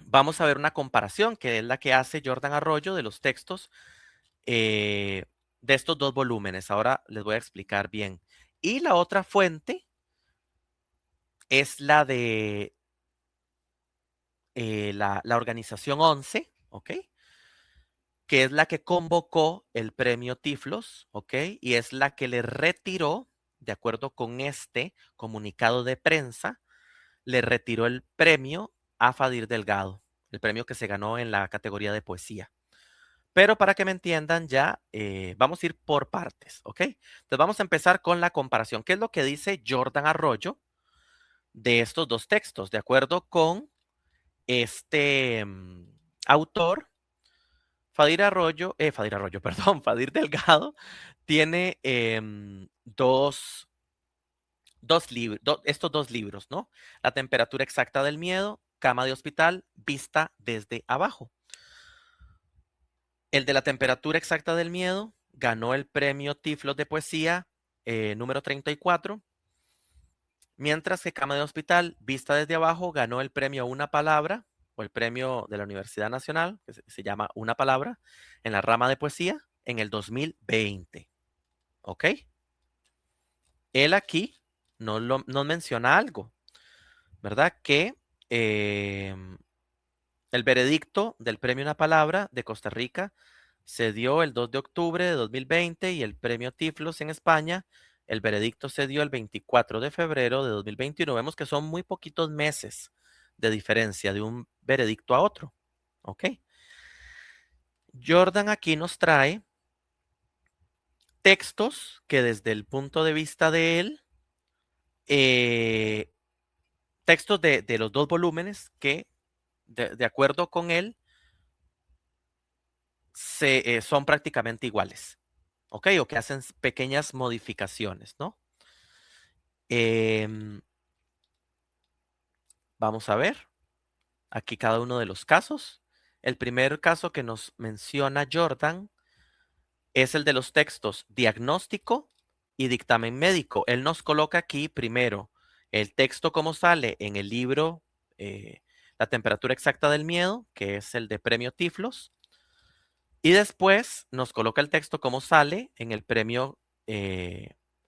vamos a ver una comparación, que es la que hace Jordan Arroyo de los textos eh, de estos dos volúmenes. Ahora les voy a explicar bien. Y la otra fuente es la de la organización 11, ¿ok? Que es la que convocó el premio Tiflos, ¿ok? Y es la que le retiró, de acuerdo con este comunicado de prensa, le retiró el premio a Fadir Delgado, el premio que se ganó en la categoría de poesía. Pero para que me entiendan ya, vamos a ir por partes, ¿ok? Entonces vamos a empezar con la comparación. ¿Qué es lo que dice Jordan Arroyo de estos dos textos? De acuerdo con este autor, Fadir Arroyo, perdón, Fadir Delgado, tiene estos dos libros, ¿no? La temperatura exacta del miedo, cama de hospital, vista desde abajo. El de la temperatura exacta del miedo ganó el premio Tiflos de poesía número 34, mientras que Cama de Hospital, Vista desde abajo, ganó el premio Una Palabra, o el premio de la Universidad Nacional, que se llama Una Palabra, en la rama de poesía, en el 2020. ¿Ok? Él aquí nos menciona algo, ¿verdad? Que el veredicto del premio Una Palabra de Costa Rica se dio el 2 de octubre de 2020 y el premio Tiflos en España, el veredicto se dio el 24 de febrero de 2021. Vemos que son muy poquitos meses de diferencia de un veredicto a otro. ¿Ok? Jordan aquí nos trae textos que desde el punto de vista de él, eh, textos de los dos volúmenes que, de acuerdo con él, son prácticamente iguales. ¿Ok? O que hacen pequeñas modificaciones, ¿no? Em, Vamos a ver aquí cada uno de los casos. El primer caso que nos menciona Jordan es el de los textos diagnóstico y dictamen médico. Él nos coloca aquí primero el texto como sale en el libro La temperatura exacta del miedo, que es el de premio Tiflos, y después nos coloca el texto como sale en el premio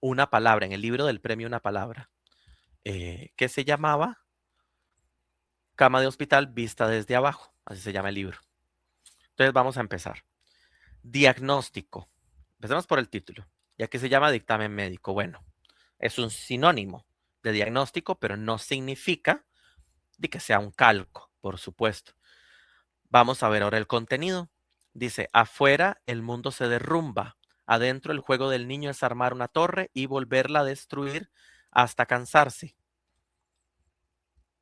Una Palabra, en el libro del premio Una Palabra, que se llamaba Cama de hospital vista desde abajo, así se llama el libro. Entonces vamos a empezar. Diagnóstico. Empecemos por el título. Ya que se llama dictamen médico. Bueno, es un sinónimo de diagnóstico, pero no significa de que sea un calco, por supuesto. Vamos a ver ahora el contenido. Dice, afuera el mundo se derrumba. Adentro el juego del niño es armar una torre y volverla a destruir hasta cansarse.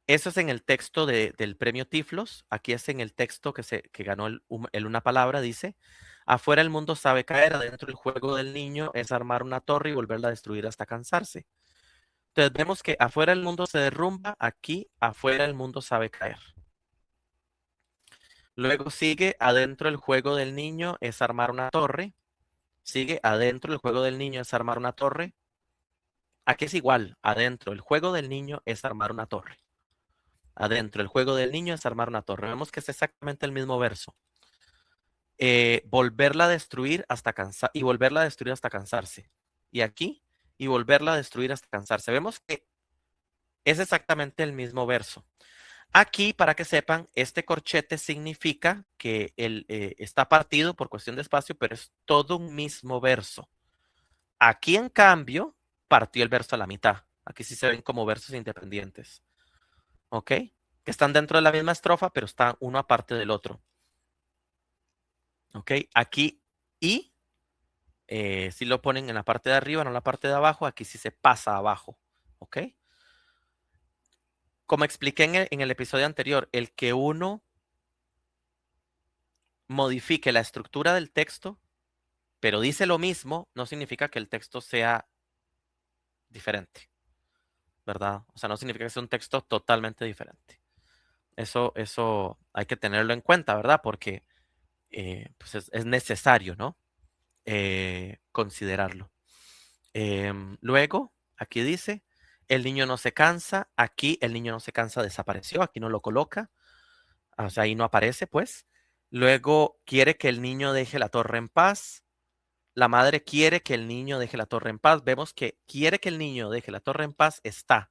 Eso es en el texto del premio Tiflos. Aquí es en el texto que ganó el Una Palabra. Dice, afuera el mundo sabe caer, adentro el juego del niño es armar una torre y volverla a destruir hasta cansarse. Entonces vemos que afuera el mundo se derrumba, aquí afuera el mundo sabe caer. Luego sigue adentro el juego del niño es armar una torre. Sigue adentro el juego del niño es armar una torre. Aquí es igual, adentro el juego del niño es armar una torre. Adentro el juego del niño es armar una torre. Vemos que es exactamente el mismo verso. Volverla a destruir hasta cansar y volverla a destruir hasta cansarse. Y aquí, y volverla a destruir hasta cansarse. Vemos que es exactamente el mismo verso. Aquí, para que sepan, este corchete significa que está partido por cuestión de espacio, pero es todo un mismo verso. Aquí, en cambio, partió el verso a la mitad. Aquí sí se ven como versos independientes. ¿Ok? Que están dentro de la misma estrofa, pero están uno aparte del otro. ¿Ok? Aquí, y si lo ponen en la parte de arriba, no en la parte de abajo, aquí sí se pasa abajo. ¿Ok? Como expliqué en el episodio anterior, el que uno modifique la estructura del texto, pero dice lo mismo, no significa que el texto sea diferente, ¿verdad? O sea, no significa que sea un texto totalmente diferente. Eso hay que tenerlo en cuenta, ¿verdad? Porque pues es necesario, ¿no? Considerarlo. Luego, aquí dice, el niño no se cansa. Aquí el niño no se cansa desapareció. Aquí no lo coloca. O sea, ahí no aparece, pues. Luego, quiere que el niño deje la torre en paz. La madre quiere que el niño deje la torre en paz. Vemos que quiere que el niño deje la torre en paz está,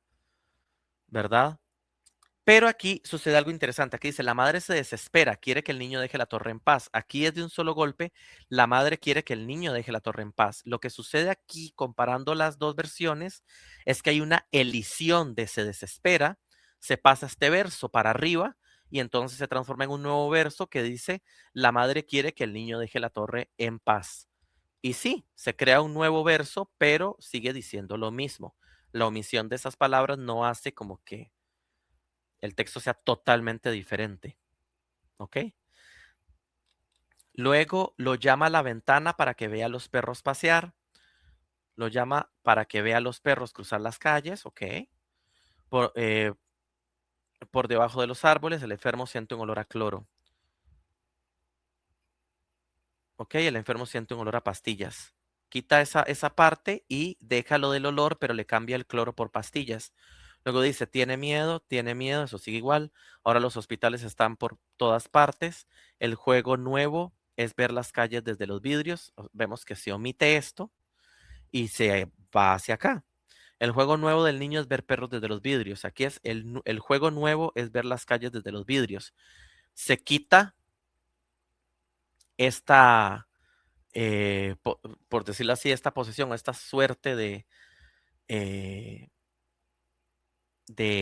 ¿verdad? Pero aquí sucede algo interesante. Aquí dice, la madre se desespera, quiere que el niño deje la torre en paz. Aquí es de un solo golpe, la madre quiere que el niño deje la torre en paz. Lo que sucede aquí, comparando las dos versiones, es que hay una elisión de se desespera, se pasa este verso para arriba y entonces se transforma en un nuevo verso que dice, la madre quiere que el niño deje la torre en paz. Y sí, se crea un nuevo verso, pero sigue diciendo lo mismo. La omisión de esas palabras no hace como que el texto sea totalmente diferente. ¿Ok? Luego lo llama a la ventana para que vea a los perros pasear. Lo llama para que vea a los perros cruzar las calles. ¿Ok? Por, eh, por debajo de los árboles, el enfermo siente un olor a cloro. ¿Ok? El enfermo siente un olor a pastillas. Quita esa parte y deja lo del olor, pero le cambia el cloro por pastillas. Luego dice, tiene miedo, eso sigue igual. Ahora los hospitales están por todas partes. El juego nuevo es ver las calles desde los vidrios. Vemos que se omite esto y se va hacia acá. El juego nuevo del niño es ver perros desde los vidrios. Aquí es el juego nuevo es ver las calles desde los vidrios. Se quita esta, por decirlo así, esta posesión, esta suerte eh,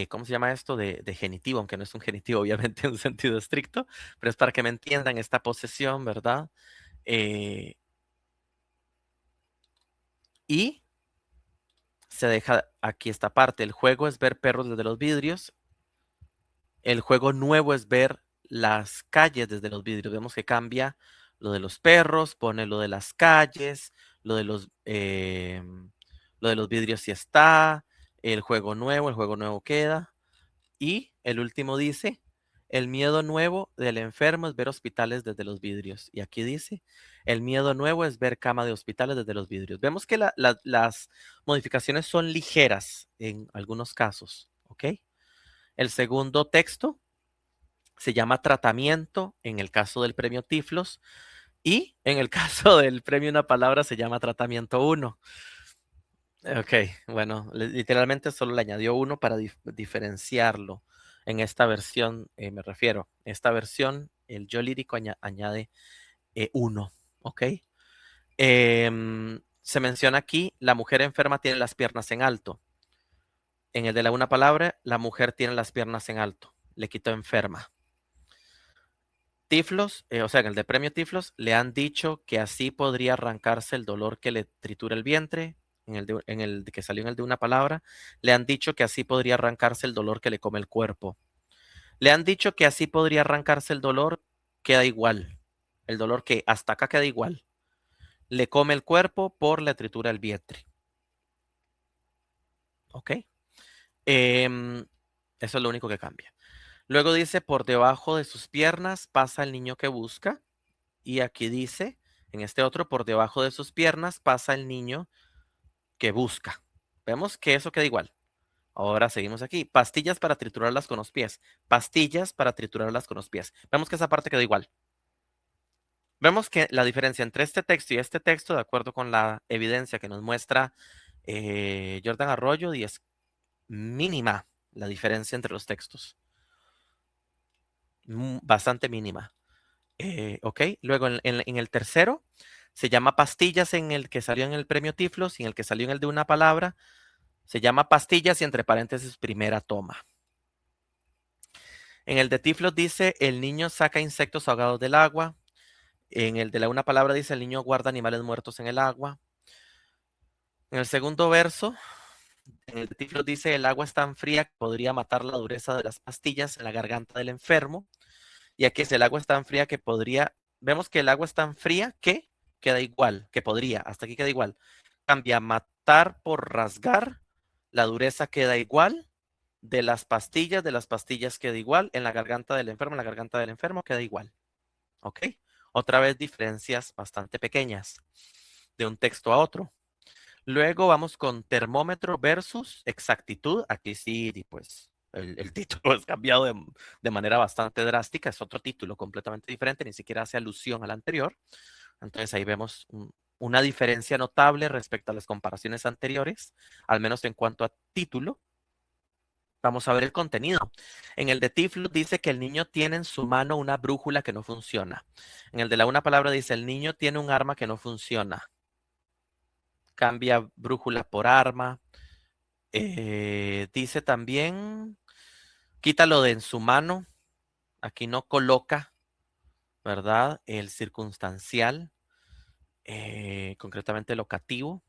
¿cómo se llama esto? De genitivo, aunque no es un genitivo, obviamente, en un sentido estricto, pero es para que me entiendan esta posesión, ¿verdad? Eh, y se deja aquí esta parte. El juego es ver perros desde los vidrios. El juego nuevo es ver las calles desde los vidrios. Vemos que cambia lo de los perros, pone lo de las calles, lo de lo de los vidrios sí está, el juego nuevo queda. Y el último dice, el miedo nuevo del enfermo es ver hospitales desde los vidrios. Y aquí dice, el miedo nuevo es ver cama de hospitales desde los vidrios. Vemos que las modificaciones son ligeras en algunos casos, ¿ok? El segundo texto se llama tratamiento en el caso del premio Tiflos y en el caso del premio Una Palabra se llama tratamiento uno. Ok, bueno, literalmente solo le añadió uno para diferenciarlo. En esta versión, me refiero, esta versión, el yo lírico añade uno, ¿ok? Se menciona aquí, la mujer enferma tiene las piernas en alto. En el de la una palabra, la mujer tiene las piernas en alto. Le quitó enferma. Tiflos, o sea, en el de premio Tiflos, le han dicho que así podría arrancarse el dolor que le tritura el vientre. En el que salió en el de una palabra, le han dicho que así podría arrancarse el dolor que le come el cuerpo. Le han dicho que así podría arrancarse el dolor, queda igual. El dolor que hasta acá queda igual. Le come el cuerpo por la tritura del vientre. ¿Ok? Em, Eso es lo único que cambia. Luego dice, por debajo de sus piernas pasa el niño que busca. Y aquí dice, en este otro, por debajo de sus piernas pasa el niño que busca. Vemos que eso queda igual. Ahora seguimos aquí. Pastillas para triturarlas con los pies. Pastillas para triturarlas con los pies. Vemos que esa parte queda igual. Vemos que la diferencia entre este texto y este texto, de acuerdo con la evidencia que nos muestra Jordan Arroyo, y es mínima la diferencia entre los textos. Bastante mínima. Ok, luego en el tercero se llama pastillas en el que salió en el premio Tiflos y en el que salió en el de una palabra se llama pastillas y entre paréntesis primera toma. En el de Tiflos dice el niño saca insectos ahogados del agua. En el de la una palabra dice el niño guarda animales muertos en el agua. En el segundo verso, en el de Tiflos dice el agua es tan fría que podría matar la dureza de las pastillas en la garganta del enfermo. Y aquí es el agua es tan fría que podría, vemos que el agua es tan fría que queda igual, que podría, hasta aquí queda igual. Cambia matar por rasgar, la dureza queda igual, de las pastillas queda igual, en la garganta del enfermo queda igual. ¿Ok? Otra vez diferencias bastante pequeñas de un texto a otro. Luego vamos con termómetro versus exactitud. Aquí sí, pues el título es cambiado de manera bastante drástica. Es otro título completamente diferente, ni siquiera hace alusión al anterior. Entonces ahí vemos una diferencia notable respecto a las comparaciones anteriores, al menos en cuanto a título. Vamos a ver el contenido. En el de Tiflo dice que el niño tiene en su mano una brújula que no funciona. En el de la una palabra dice el niño tiene un arma que no funciona. Cambia brújula por arma. Dice también, quítalo de en su mano. Aquí no coloca, ¿verdad? El circunstancial, concretamente locativo,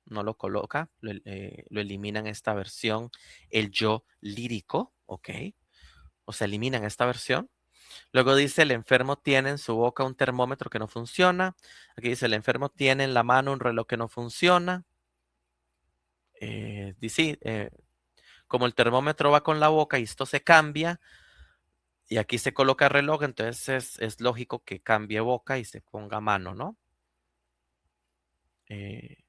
no lo coloca, lo elimina en esta versión el yo lírico, ¿ok? O sea, eliminan esta versión. Luego dice, el enfermo tiene en su boca un termómetro que no funciona. Aquí dice, el enfermo tiene en la mano un reloj que no funciona. Dice, como el termómetro va con la boca y esto se cambia, y aquí se coloca reloj, entonces es lógico que cambie boca y se ponga mano, ¿no? Eh,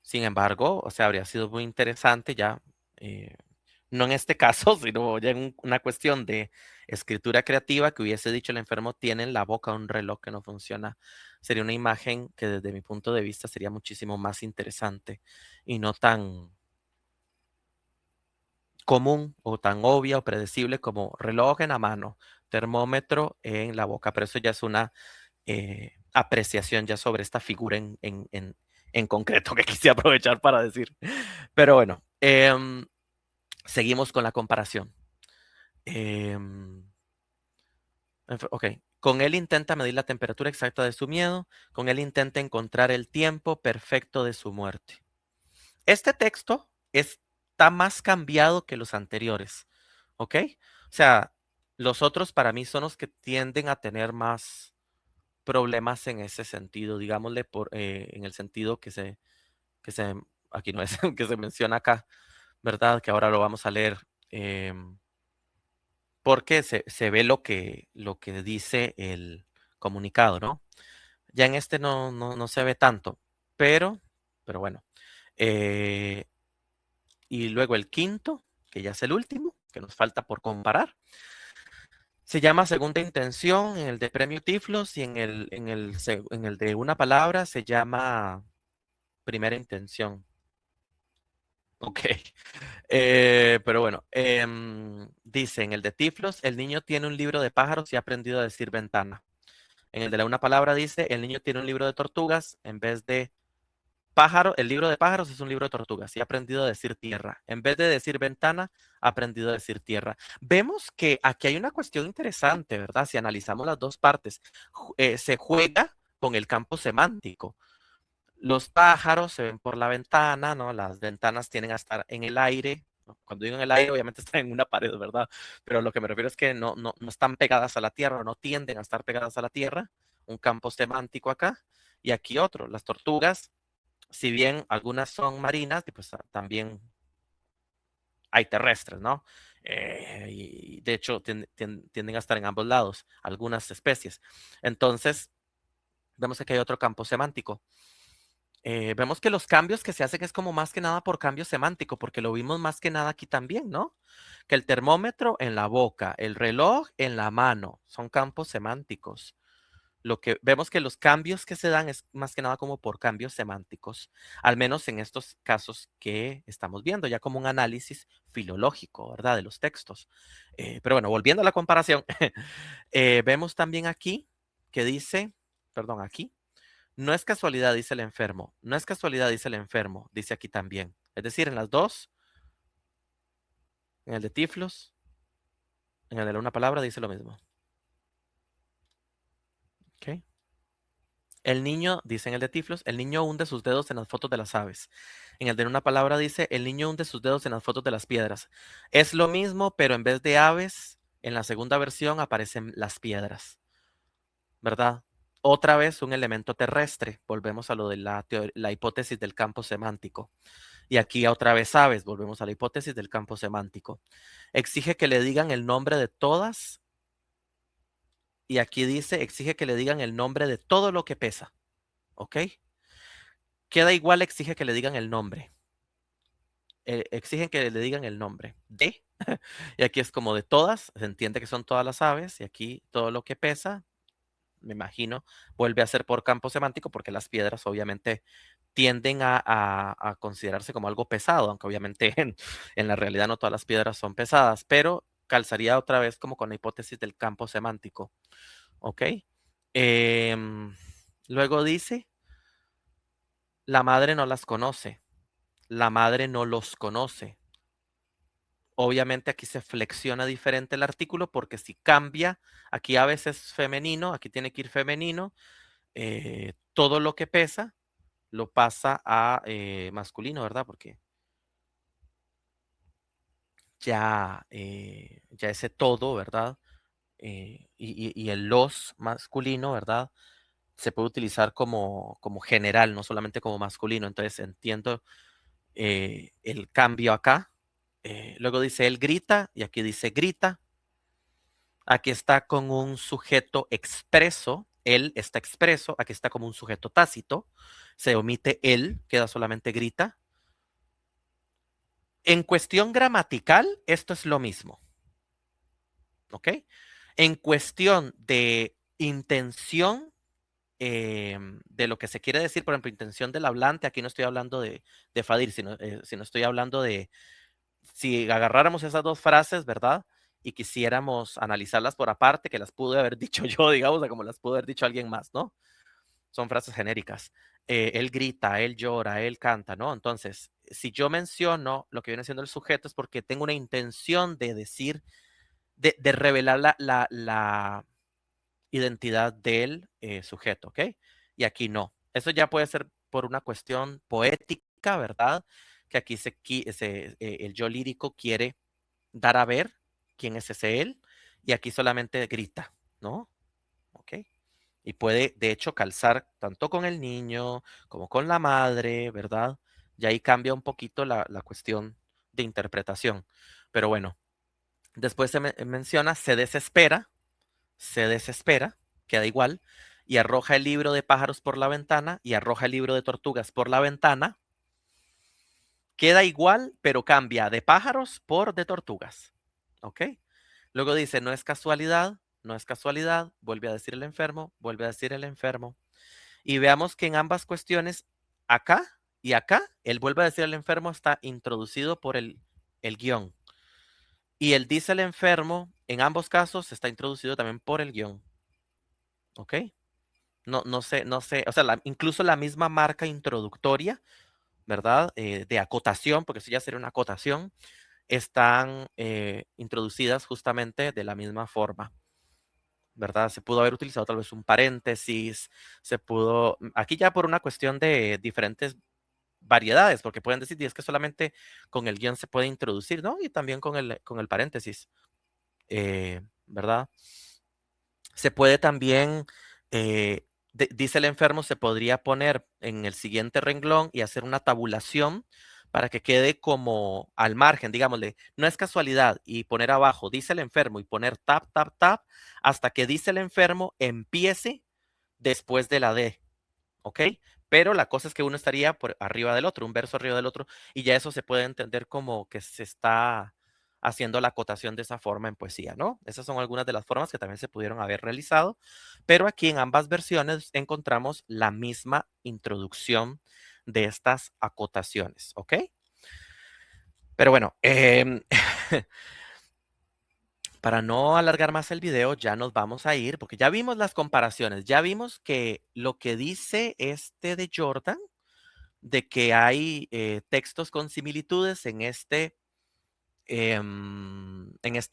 Sin embargo, o sea, habría sido muy interesante ya, eh, no en este caso, sino ya en una cuestión de escritura creativa que hubiese dicho el enfermo tiene en la boca un reloj que no funciona. Sería una imagen que desde mi punto de vista sería muchísimo más interesante y no tan común o tan obvia o predecible como reloj en la mano, termómetro en la boca. Pero eso ya es una apreciación ya sobre esta figura en concreto que quise aprovechar para decir. Pero bueno, seguimos con la comparación. Ok, con él intenta medir la temperatura exacta de su miedo, con él intenta encontrar el tiempo perfecto de su muerte. Este texto está más cambiado que los anteriores, ¿ok? O sea, los otros para mí son los que tienden a tener más problemas en ese sentido, digámosle en el sentido que se, aquí no es, que se menciona acá, ¿verdad? Que ahora lo vamos a leer, porque se ve lo que dice el comunicado, ¿no? Ya en este no se ve tanto, pero bueno. Eh, y luego el quinto, que ya es el último, que nos falta por comparar. Se llama segunda intención en el de premio Tiflos y en el de una palabra se llama primera intención. Ok. Pero bueno, dice en el de Tiflos, el niño tiene un libro de pájaros y ha aprendido a decir ventana. En el de la una palabra dice, el niño tiene un libro de tortugas en vez de pájaro. El libro de pájaros es un libro de tortugas y ha aprendido a decir tierra. En vez de decir ventana, ha aprendido a decir tierra. Vemos que aquí hay una cuestión interesante, ¿verdad? Si analizamos las dos partes, se juega con el campo semántico. Los pájaros se ven por la ventana, ¿no? Las ventanas tienen a estar en el aire. ¿No? Cuando digo en el aire, obviamente están en una pared, ¿verdad? Pero lo que me refiero es que no están pegadas a la tierra, no tienden a estar pegadas a la tierra. Un campo semántico acá. Y aquí otro, las tortugas, si bien algunas son marinas, pues también hay terrestres, ¿no? Y de hecho tienden a estar en ambos lados, algunas especies. Entonces, vemos que aquí hay otro campo semántico. Vemos que los cambios que se hacen es como más que nada por cambio semántico, porque lo vimos más que nada aquí también, ¿no? Que el termómetro en la boca, el reloj en la mano, son campos semánticos. Lo que vemos que los cambios que se dan es más que nada como por cambios semánticos, al menos en estos casos que estamos viendo, ya como un análisis filológico, ¿verdad? De los textos. Pero bueno, volviendo a la comparación, vemos también aquí que dice, perdón, aquí, no es casualidad, dice el enfermo, no es casualidad, dice el enfermo, dice aquí también. Es decir, en las dos, en el de Tiflos, en el de una palabra, dice lo mismo. ¿Ok? El niño, dice en el de Tiflos, el niño hunde sus dedos en las fotos de las aves. En el de una palabra dice, el niño hunde sus dedos en las fotos de las piedras. Es lo mismo, pero en vez de aves, en la segunda versión aparecen las piedras, ¿verdad? Otra vez un elemento terrestre. Volvemos a lo de la hipótesis del campo semántico. Y aquí otra vez aves. Volvemos a la hipótesis del campo semántico. Exige que le digan el nombre de todas. Y aquí dice, exige que le digan el nombre de todo lo que pesa. ¿Ok? Queda igual, exige que le digan el nombre. Exigen que le digan el nombre de, y aquí es como de todas, se entiende que son todas las aves, y aquí todo lo que pesa, me imagino, vuelve a ser por campo semántico, porque las piedras obviamente tienden a considerarse como algo pesado, aunque obviamente en la realidad no todas las piedras son pesadas, pero calzaría otra vez como con la hipótesis del campo semántico, ¿ok? Em, Luego dice, la madre no las conoce, la madre no los conoce. Obviamente aquí se flexiona diferente el artículo porque si cambia, aquí a veces femenino, aquí tiene que ir femenino, todo lo que pesa lo pasa a masculino, ¿verdad? Porque ya ese todo, ¿verdad? Y el los masculino, ¿verdad? Se puede utilizar como general, no solamente como masculino. Entonces entiendo el cambio acá. Luego dice él grita y aquí dice grita. Aquí está con un sujeto expreso, él está expreso, aquí está como un sujeto tácito, se omite él, queda solamente grita. En cuestión gramatical, esto es lo mismo, ¿ok? En cuestión de intención, de lo que se quiere decir, por ejemplo, intención del hablante, aquí no estoy hablando de Fadir, sino estoy hablando de si agarráramos esas dos frases, ¿verdad? Y quisiéramos analizarlas por aparte, que las pude haber dicho yo, digamos, o como las pudo haber dicho alguien más, ¿no? Son frases genéricas. Él grita, él llora, él canta, ¿no? Entonces, si yo menciono lo que viene siendo el sujeto es porque tengo una intención de decir, de revelar la identidad del sujeto, ¿ok? Y aquí no. Eso ya puede ser por una cuestión poética, ¿verdad? Que aquí el yo lírico quiere dar a ver quién es ese él, y aquí solamente grita, ¿no? ¿Ok? Y puede, de hecho, calzar tanto con el niño como con la madre, ¿verdad? Y ahí cambia un poquito la cuestión de interpretación. Pero bueno, después menciona, se desespera, queda igual, y arroja el libro de pájaros por la ventana y arroja el libro de tortugas por la ventana. Queda igual, pero cambia de pájaros por de tortugas. ¿Ok? Luego dice, no es casualidad, no es casualidad, vuelve a decir el enfermo, vuelve a decir el enfermo. Y veamos que en ambas cuestiones, acá y acá, él vuelve a decir el enfermo está introducido por el guión. Y él dice el enfermo, en ambos casos está introducido también por el guión. ¿Ok? No sé, o sea, incluso la misma marca introductoria, ¿verdad? De acotación, porque eso ya sería una acotación, están introducidas justamente de la misma forma. ¿Verdad? Se pudo haber utilizado tal vez un paréntesis, aquí ya por una cuestión de diferentes variedades, porque pueden decir, y es que solamente con el guión se puede introducir, ¿no? Y también con el paréntesis, ¿verdad? Se puede también, dice el enfermo, se podría poner en el siguiente renglón y hacer una tabulación para que quede como al margen, digámosle, no es casualidad y poner abajo, dice el enfermo y poner tap, tap, tap, hasta que dice el enfermo empiece después de la D, ¿ok? Pero la cosa es que uno estaría por arriba del otro, un verso arriba del otro, y ya eso se puede entender como que se está haciendo la acotación de esa forma en poesía, ¿no? Esas son algunas de las formas que también se pudieron haber realizado, pero aquí en ambas versiones encontramos la misma introducción de estas acotaciones, ¿ok? Pero bueno, para no alargar más el video, ya nos vamos a ir, porque ya vimos las comparaciones, ya vimos que lo que dice este de Jordan, de que hay textos con similitudes en este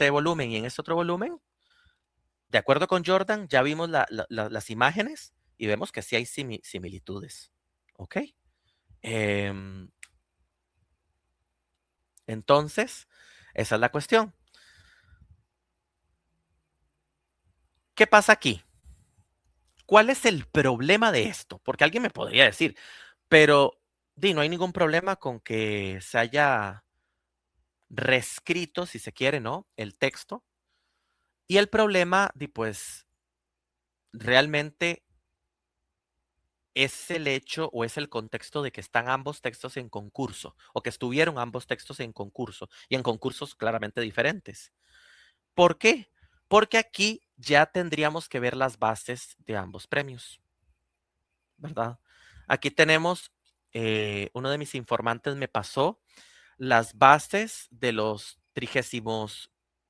volumen y en este otro volumen, de acuerdo con Jordan, ya vimos las imágenes y vemos que sí hay similitudes, ¿ok? Em, entonces, esa es la cuestión. ¿Qué pasa aquí? ¿Cuál es el problema de esto? Porque alguien me podría decir, pero no hay ningún problema con que se haya reescrito, si se quiere, ¿no? El texto. Y el problema, pues, realmente es el hecho o es el contexto de que están ambos textos en concurso o que estuvieron ambos textos en concurso y en concursos claramente diferentes. ¿Por qué? Porque aquí ya tendríamos que ver las bases de ambos premios, ¿verdad? Aquí tenemos, uno de mis informantes me pasó las bases de los 30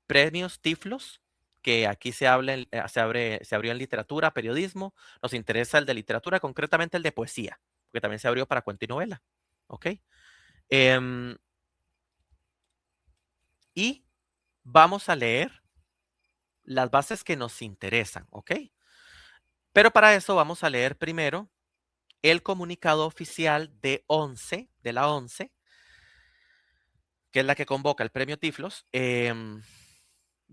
premios Tiflos, que aquí se abrió en literatura, periodismo. Nos interesa el de literatura, concretamente el de poesía, porque también se abrió para cuento y novela. ¿Ok? Em, y vamos a leer las bases que nos interesan. ¿Ok? Pero para eso vamos a leer primero el comunicado oficial de la 11, que es la que convoca el premio Tiflos.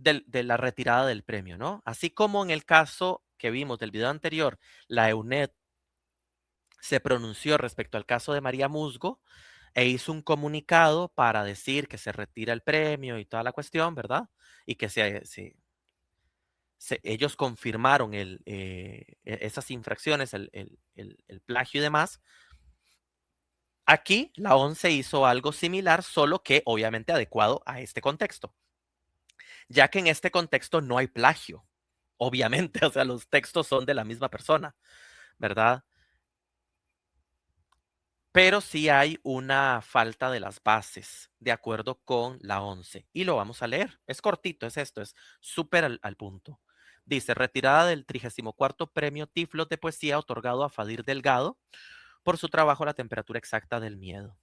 De la retirada del premio, ¿no? Así como en el caso que vimos del video anterior, la EUNED se pronunció respecto al caso de María Musgo e hizo un comunicado para decir que se retira el premio y toda la cuestión, ¿verdad? Y que ellos confirmaron esas infracciones, el plagio y demás. Aquí la ONCE hizo algo similar, solo que obviamente adecuado a este contexto, ya que en este contexto no hay plagio. Obviamente, o sea, los textos son de la misma persona, ¿verdad? Pero sí hay una falta de las bases, de acuerdo con la 11. Y lo vamos a leer. Es cortito, es esto, es súper al punto. Dice, retirada del 34º Premio Tiflos de Poesía otorgado a Fadir Delgado por su trabajo La temperatura exacta del miedo.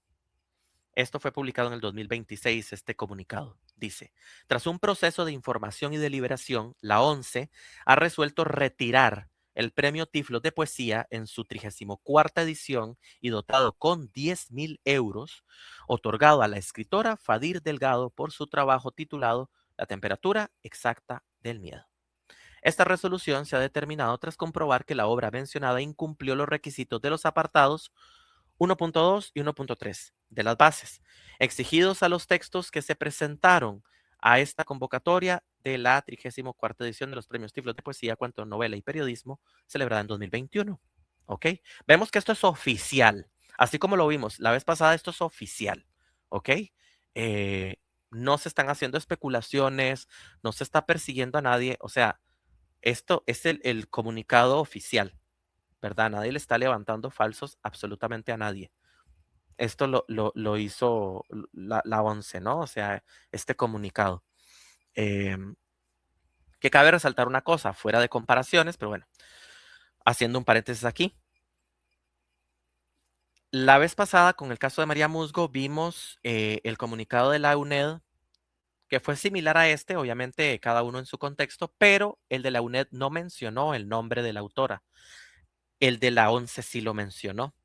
Esto fue publicado en el 2026, este comunicado. Dice, tras un proceso de información y deliberación, la ONCE ha resuelto retirar el premio Tiflos de Poesía en su 34ª edición y dotado con 10.000 euros, otorgado a la escritora Fadir Delgado por su trabajo titulado La temperatura exacta del miedo. Esta resolución se ha determinado tras comprobar que la obra mencionada incumplió los requisitos de los apartados 1.2 y 1.3 de las bases, exigidos a los textos que se presentaron a esta convocatoria de la 34ª edición de los premios Tiflos de Poesía, Cuento, Novela y Periodismo, celebrada en 2021. ¿Ok? Vemos que esto es oficial. Así como lo vimos la vez pasada, esto es oficial. ¿Ok? Eh, no se están haciendo especulaciones, no se está persiguiendo a nadie. O sea, esto es el comunicado oficial, ¿verdad? Nadie le está levantando falsos absolutamente a nadie. Esto lo hizo la 11, ¿no? O sea, este comunicado. Em, que cabe resaltar una cosa, fuera de comparaciones, pero bueno, haciendo un paréntesis aquí. La vez pasada, con el caso de María Musgo, vimos el comunicado de la UNED, que fue similar a este, obviamente cada uno en su contexto, pero el de la UNED no mencionó el nombre de la autora. El de la 11 sí lo mencionó.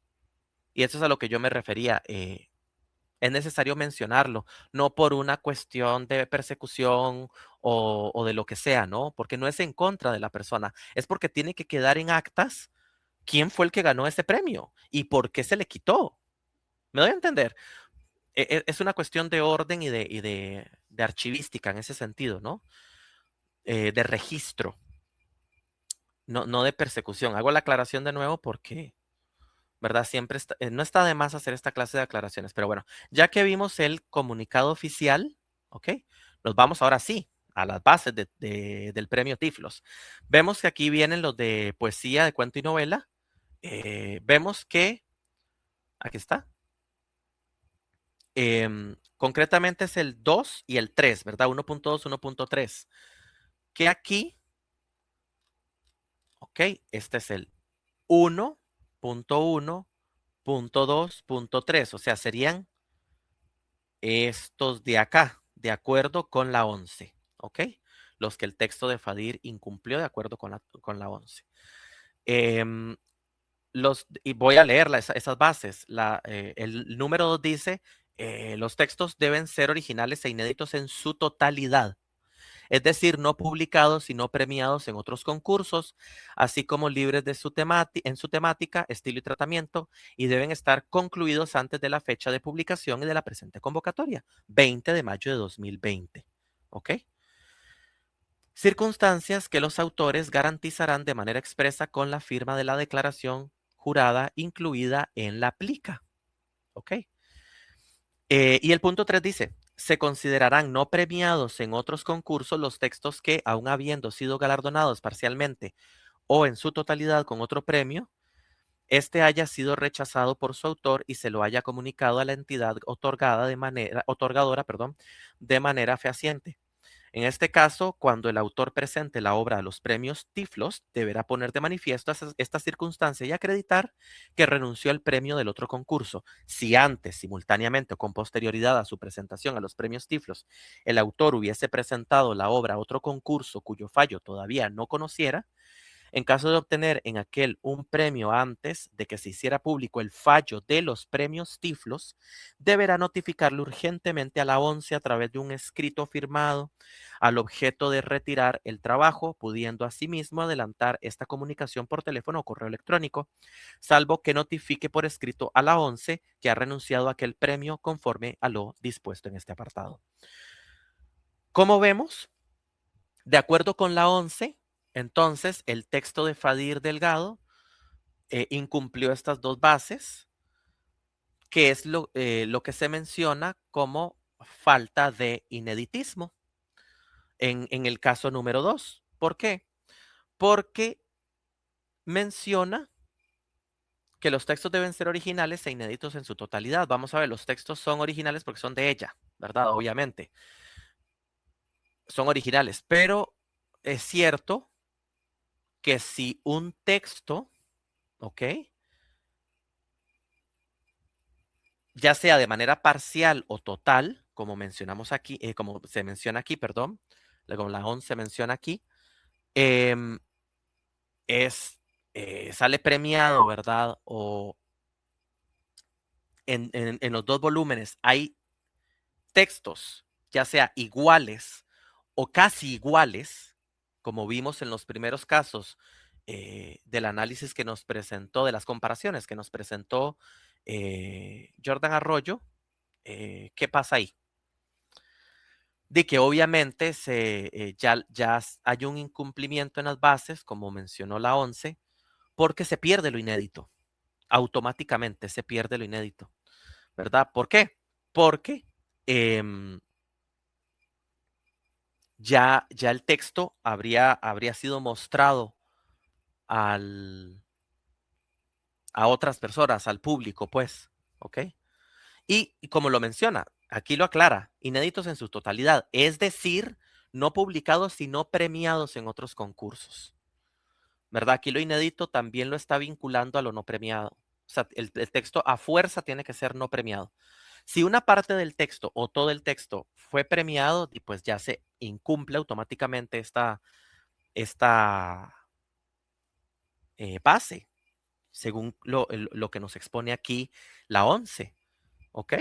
Y eso es a lo que yo me refería. Es necesario mencionarlo, no por una cuestión de persecución o de lo que sea, ¿no? Porque no es en contra de la persona, es porque tiene que quedar en actas quién fue el que ganó ese premio y por qué se le quitó. ¿Me doy a entender? Es una cuestión de orden y de archivística en ese sentido, ¿no? De registro, no de persecución. Hago la aclaración de nuevo porque, ¿verdad? Siempre no está de más hacer esta clase de aclaraciones, pero bueno, ya que vimos el comunicado oficial, ¿ok? Nos vamos ahora sí a las bases del premio Tiflos. Vemos que aquí vienen los de poesía, de cuento y novela. Vemos que, aquí está, concretamente es el 2 y el 3, ¿verdad? 1.2, 1.3. Que aquí, ok, este es el 1.1.2.3, o sea, serían estos de acá, de acuerdo con la 11, ¿ok? Los que el texto de Fadir incumplió de acuerdo con la 11. Em, y voy a leer esas bases. El número 2 dice, los textos deben ser originales e inéditos en su totalidad, es decir, no publicados sino premiados en otros concursos, así como libres de en su temática, estilo y tratamiento, y deben estar concluidos antes de la fecha de publicación y de la presente convocatoria, 20 de mayo de 2020. ¿Ok? Circunstancias que los autores garantizarán de manera expresa con la firma de la declaración jurada incluida en la plica. ¿Ok? Y el punto 3 dice, se considerarán no premiados en otros concursos los textos que, aun habiendo sido galardonados parcialmente o en su totalidad con otro premio, este haya sido rechazado por su autor y se lo haya comunicado a la entidad otorgadora, perdón, de manera fehaciente. En este caso, cuando el autor presente la obra a los premios Tiflos, deberá poner de manifiesto esta circunstancia y acreditar que renunció al premio del otro concurso. Si antes, simultáneamente o con posterioridad a su presentación a los premios Tiflos, el autor hubiese presentado la obra a otro concurso cuyo fallo todavía no conociera, en caso de obtener en aquel un premio antes de que se hiciera público el fallo de los premios Tiflos, deberá notificarlo urgentemente a la ONCE a través de un escrito firmado al objeto de retirar el trabajo, pudiendo asimismo adelantar esta comunicación por teléfono o correo electrónico, salvo que notifique por escrito a la ONCE que ha renunciado a aquel premio conforme a lo dispuesto en este apartado. Como vemos, de acuerdo con la ONCE, entonces el texto de Fadir Delgado incumplió estas dos bases, que es lo que se menciona como falta de ineditismo en el caso número 2. ¿Por qué? Porque menciona que los textos deben ser originales e inéditos en su totalidad. Vamos a ver, los textos son originales porque son de ella, ¿verdad? Obviamente, son originales, pero es cierto que si un texto, ¿ok? Ya sea de manera parcial o total, como mencionamos aquí, como se menciona aquí, perdón, como la 11 menciona aquí, em, es, sale premiado, ¿verdad? O en los dos volúmenes hay textos, ya sea iguales o casi iguales, como vimos en los primeros casos del análisis que nos presentó, de las comparaciones que nos presentó Jordan Arroyo. ¿Qué pasa ahí? De que obviamente ya hay un incumplimiento en las bases, como mencionó la 11, porque se pierde lo inédito. Automáticamente se pierde lo inédito, ¿verdad? ¿Por qué? Porque em, ya el texto habría sido mostrado al, a otras personas, al público, pues, ¿ok? Y como lo menciona, aquí lo aclara, inéditos en su totalidad, es decir, no publicados sino premiados en otros concursos, ¿verdad? Aquí lo inédito también lo está vinculando a lo no premiado. O sea, el texto a fuerza tiene que ser no premiado. Si una parte del texto o todo el texto fue premiado, y pues ya se incumple automáticamente esta base, según lo que nos expone aquí la 11, ¿ok?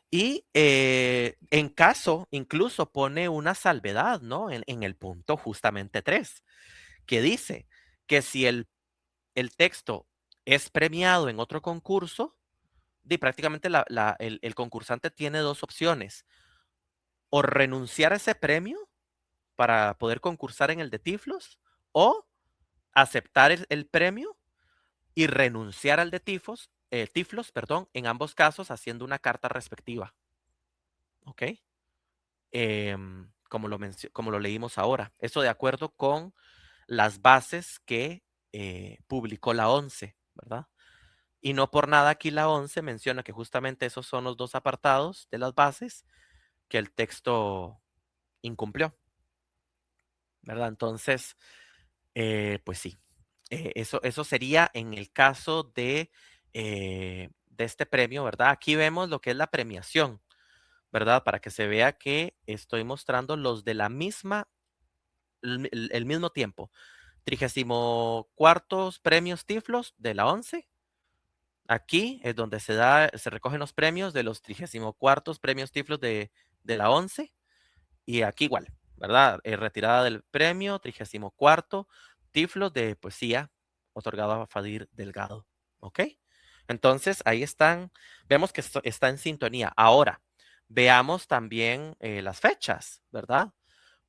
Y en caso, incluso pone una salvedad, ¿no? En el punto justamente 3, que dice que si el texto es premiado en otro concurso, prácticamente el concursante tiene dos opciones: o renunciar a ese premio para poder concursar en el de Tiflos, o aceptar el premio y renunciar al de Tiflos, perdón, en ambos casos haciendo una carta respectiva. ¿Ok? Como lo leímos ahora. Eso de acuerdo con las bases que publicó la ONCE, ¿verdad? Y no por nada aquí la ONCE menciona que justamente esos son los dos apartados de las bases que el texto incumplió, ¿verdad? Entonces, pues sí, eso sería en el caso de este premio, ¿verdad? Aquí vemos lo que es la premiación, ¿verdad? Para que se vea que estoy mostrando los de la misma, el mismo tiempo. 34 premios Tiflos de la ONCE. Aquí es donde se recogen los premios de los 34 premios Tiflos de la ONCE. Y aquí igual, ¿verdad? Retirada del premio, 34 Tiflos de poesía otorgado a Fadir Delgado. ¿Ok? Entonces, ahí están, vemos que esto está en sintonía. Ahora, veamos también las fechas, ¿verdad?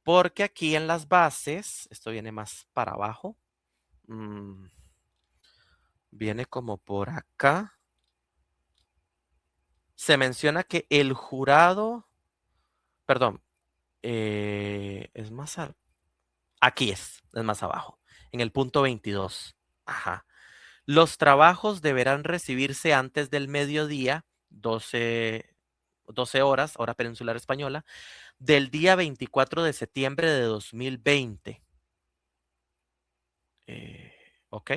Porque aquí en las bases, esto viene más para abajo, viene como por acá. Se menciona que el jurado, perdón, es más, aquí es más abajo, en el punto 22. Ajá. Los trabajos deberán recibirse antes del mediodía, 12 horas, hora peninsular española, del día 24 de septiembre de 2020. Eh, ¿Ok?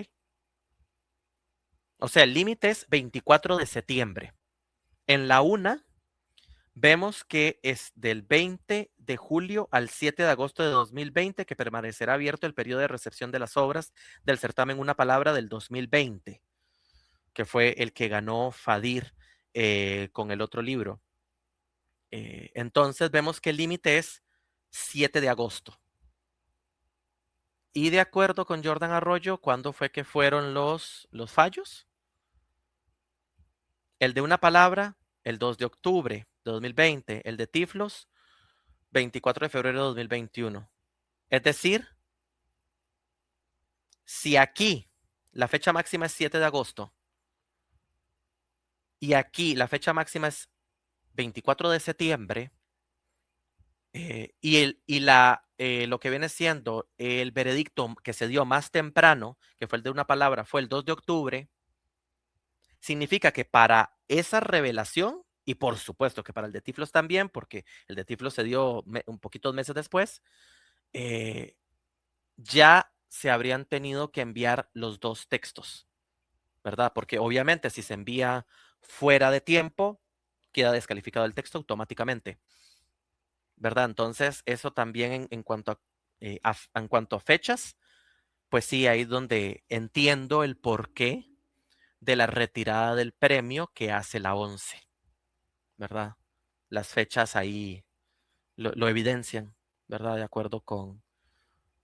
O sea, el límite es 24 de septiembre. En la una, vemos que es del 20 de julio al 7 de agosto de 2020 que permanecerá abierto el periodo de recepción de las obras del certamen Una Palabra del 2020, que fue el que ganó Fadir con el otro libro. Entonces vemos que el límite es 7 de agosto. Y de acuerdo con Jordan Arroyo, ¿cuándo fue que fueron los fallos? El de Una Palabra, el 2 de octubre de 2020. El de Tiflos, 24 de febrero de 2021. Es decir, si aquí la fecha máxima es 7 de agosto y aquí la fecha máxima es 24 de septiembre, lo que viene siendo el veredicto que se dio más temprano, que fue el de Una Palabra, fue el 2 de octubre, significa que para esa revelación, y por supuesto que para el de Tiflos también, porque el de Tiflos se dio un poquitos meses después, ya se habrían tenido que enviar los dos textos, ¿verdad? Porque obviamente si se envía fuera de tiempo, queda descalificado el texto automáticamente, ¿verdad? Entonces, eso también en cuanto a fechas, pues sí, ahí es donde entiendo el porqué de la retirada del premio que hace la ONCE, ¿verdad? Las fechas ahí lo evidencian, ¿verdad? De acuerdo con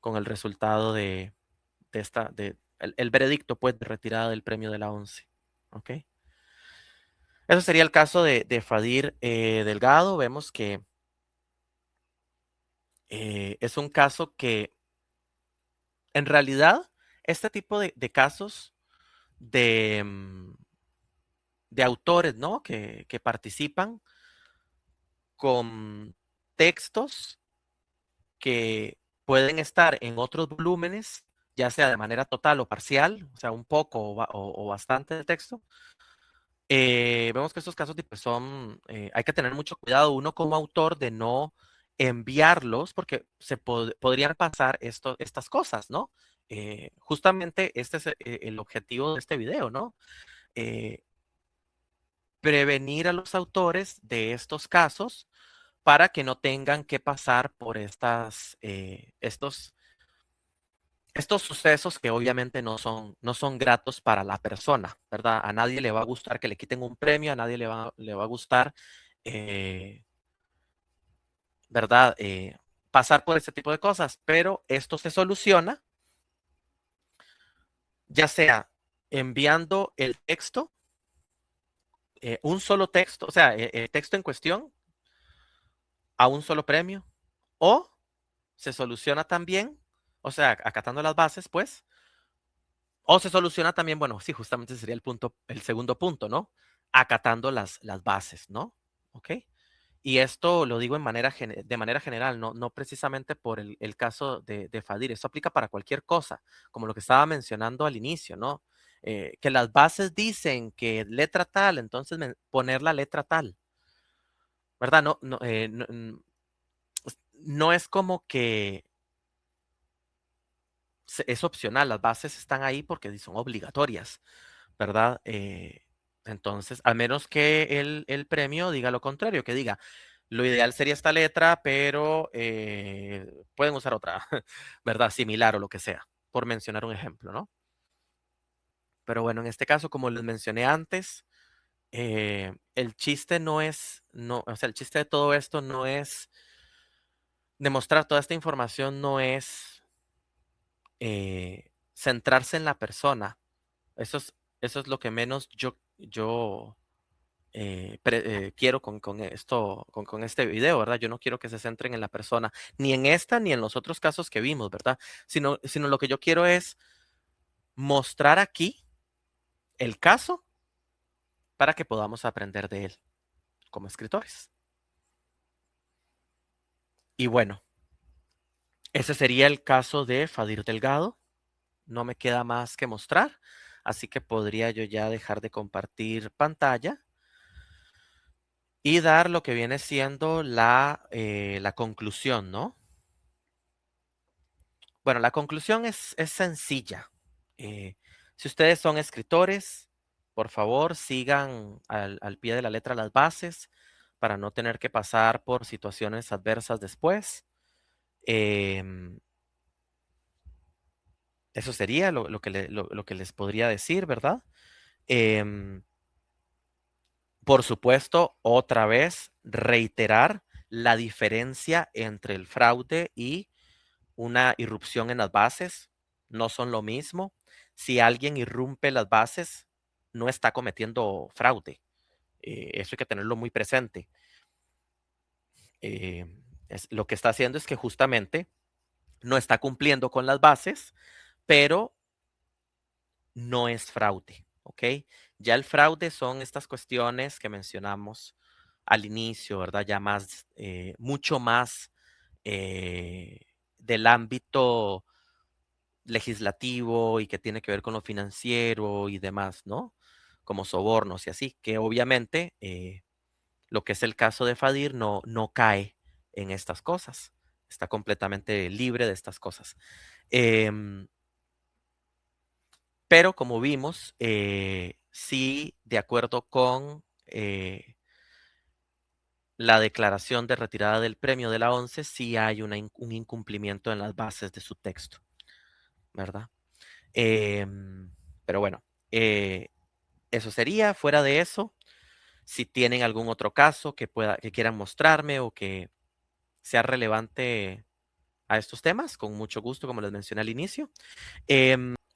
el resultado el veredicto, pues, de retirada del premio de la ONCE, ¿ok? Eso sería el caso de Fadir Delgado. Vemos que es un caso que en realidad este tipo de casos de, de autores, ¿no? Que participan con textos que pueden estar en otros volúmenes, ya sea de manera total o parcial, o sea, un poco o bastante de texto. Vemos que estos casos pues, hay que tener mucho cuidado uno como autor de no enviarlos porque podrían pasar estas cosas, ¿no? Justamente este es el objetivo de este video, ¿no? Eh, Prevenir a los autores de estos casos para que no tengan que pasar por estos sucesos que obviamente no son gratos para la persona, ¿verdad? A nadie le va a gustar que le quiten un premio, a nadie le va a gustar, eh, ¿verdad? Pasar por ese tipo de cosas, pero esto se soluciona ya sea enviando el texto un solo texto, o sea, el texto en cuestión a un solo premio, o se soluciona también, o sea, acatando las bases, pues, o se soluciona también, bueno, sí, justamente sería el punto, el segundo punto, ¿no? Acatando las bases, ¿no? ¿Ok? Y esto lo digo de manera general, no precisamente por el caso de Fadir. Esto aplica para cualquier cosa, como lo que estaba mencionando al inicio, ¿no? Que las bases dicen que letra tal, entonces poner la letra tal, ¿verdad? No es como que es opcional, las bases están ahí porque son obligatorias, ¿verdad? Entonces, al menos que el premio diga lo contrario, que diga, lo ideal sería esta letra, pero pueden usar otra, ¿verdad? Similar o lo que sea, por mencionar un ejemplo, ¿no? Pero bueno, en este caso, como les mencioné antes, el chiste no es, no, o sea, el chiste de todo esto no es demostrar toda esta información, no es centrarse en la persona. Eso es, eso es lo que menos yo quiero con esto, con este video, ¿verdad? Yo no quiero que se centren en la persona, ni en esta ni en los otros casos que vimos, ¿verdad? Sino lo que yo quiero es mostrar aquí el caso para que podamos aprender de él como escritores. Y bueno, ese sería el caso de Fadir Delgado. No me queda más que mostrar, así que podría yo ya dejar de compartir pantalla y dar lo que viene siendo la conclusión, ¿no? Bueno, la conclusión es sencilla. Eh, si ustedes son escritores, por favor, sigan al pie de la letra las bases para no tener que pasar por situaciones adversas después. Em, Eso sería lo que les podría decir, ¿verdad? Em, por supuesto, otra vez, reiterar la diferencia entre el fraude y una irrupción en las bases. No son lo mismo. Si alguien irrumpe las bases, no está cometiendo fraude. Eso hay que tenerlo muy presente. Eh, lo que está haciendo es que justamente no está cumpliendo con las bases, pero no es fraude, ¿ok? Ya el fraude son estas cuestiones que mencionamos al inicio, ¿verdad? Ya más, mucho más eh, del ámbito legislativo y que tiene que ver con lo financiero y demás, ¿no? Como sobornos y así, que obviamente lo que es el caso de Fadir no cae en estas cosas, está completamente libre de estas cosas. Em, pero como vimos, sí, de acuerdo con la declaración de retirada del premio de la ONCE, sí hay un incumplimiento en las bases de su texto, ¿verdad? Em, pero bueno, eso sería. Fuera de eso, si tienen algún otro caso que quieran mostrarme o que sea relevante a estos temas, con mucho gusto, como les mencioné al inicio.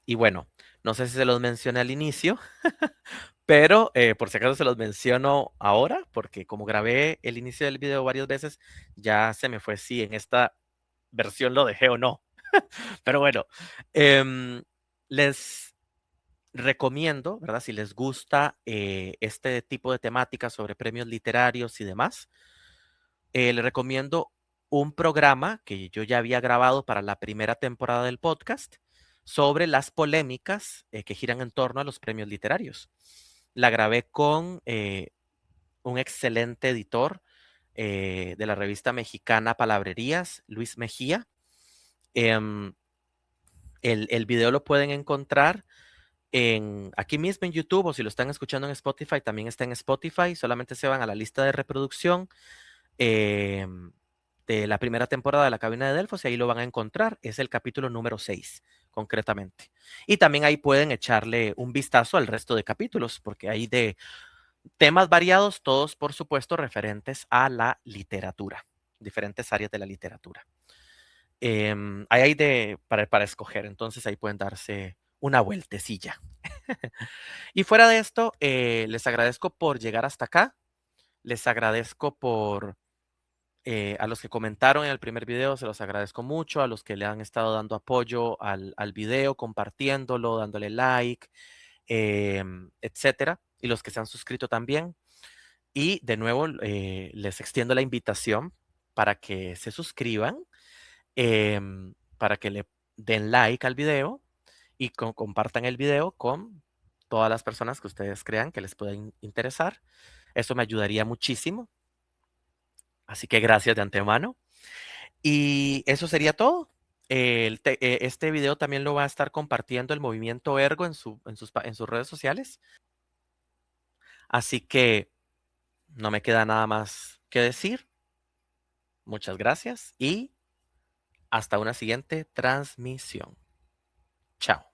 Y bueno, no sé si se los mencioné al inicio, pero por si acaso se los menciono ahora, porque como grabé el inicio del video varias veces, ya se me fue si en esta versión lo dejé o no. Pero bueno, em, les recomiendo, ¿verdad? Si les gusta este tipo de temáticas sobre premios literarios y demás, les recomiendo un programa que yo ya había grabado para la primera temporada del podcast sobre las polémicas que giran en torno a los premios literarios. La grabé con un excelente editor de la revista mexicana Palabrerías, Luis Mejía. Em, el video lo pueden encontrar aquí mismo en YouTube, o si lo están escuchando en Spotify, también está en Spotify. Solamente se van a la lista de reproducción em, de la primera temporada de La Cabina de Delfos y ahí lo van a encontrar. Es el capítulo número 6, concretamente. Y también ahí pueden echarle un vistazo al resto de capítulos, porque hay de temas variados, todos por supuesto referentes a la literatura, diferentes áreas de la literatura. Ahí hay para escoger, entonces ahí pueden darse una vueltecilla. Y fuera de esto, les agradezco por llegar hasta acá. Les agradezco por a los que comentaron en el primer video, se los agradezco mucho. A los que le han estado dando apoyo al video, compartiéndolo, dándole like, etcétera. Y los que se han suscrito también. Y de nuevo, les extiendo la invitación para que se suscriban, para que le den like al video y compartan el video con todas las personas que ustedes crean que les pueden interesar. Eso me ayudaría muchísimo. Así que gracias de antemano. Y eso sería todo. Este video también lo va a estar compartiendo el movimiento Ergo en sus redes sociales. Así que no me queda nada más que decir. Muchas gracias y hasta una siguiente transmisión. Chao.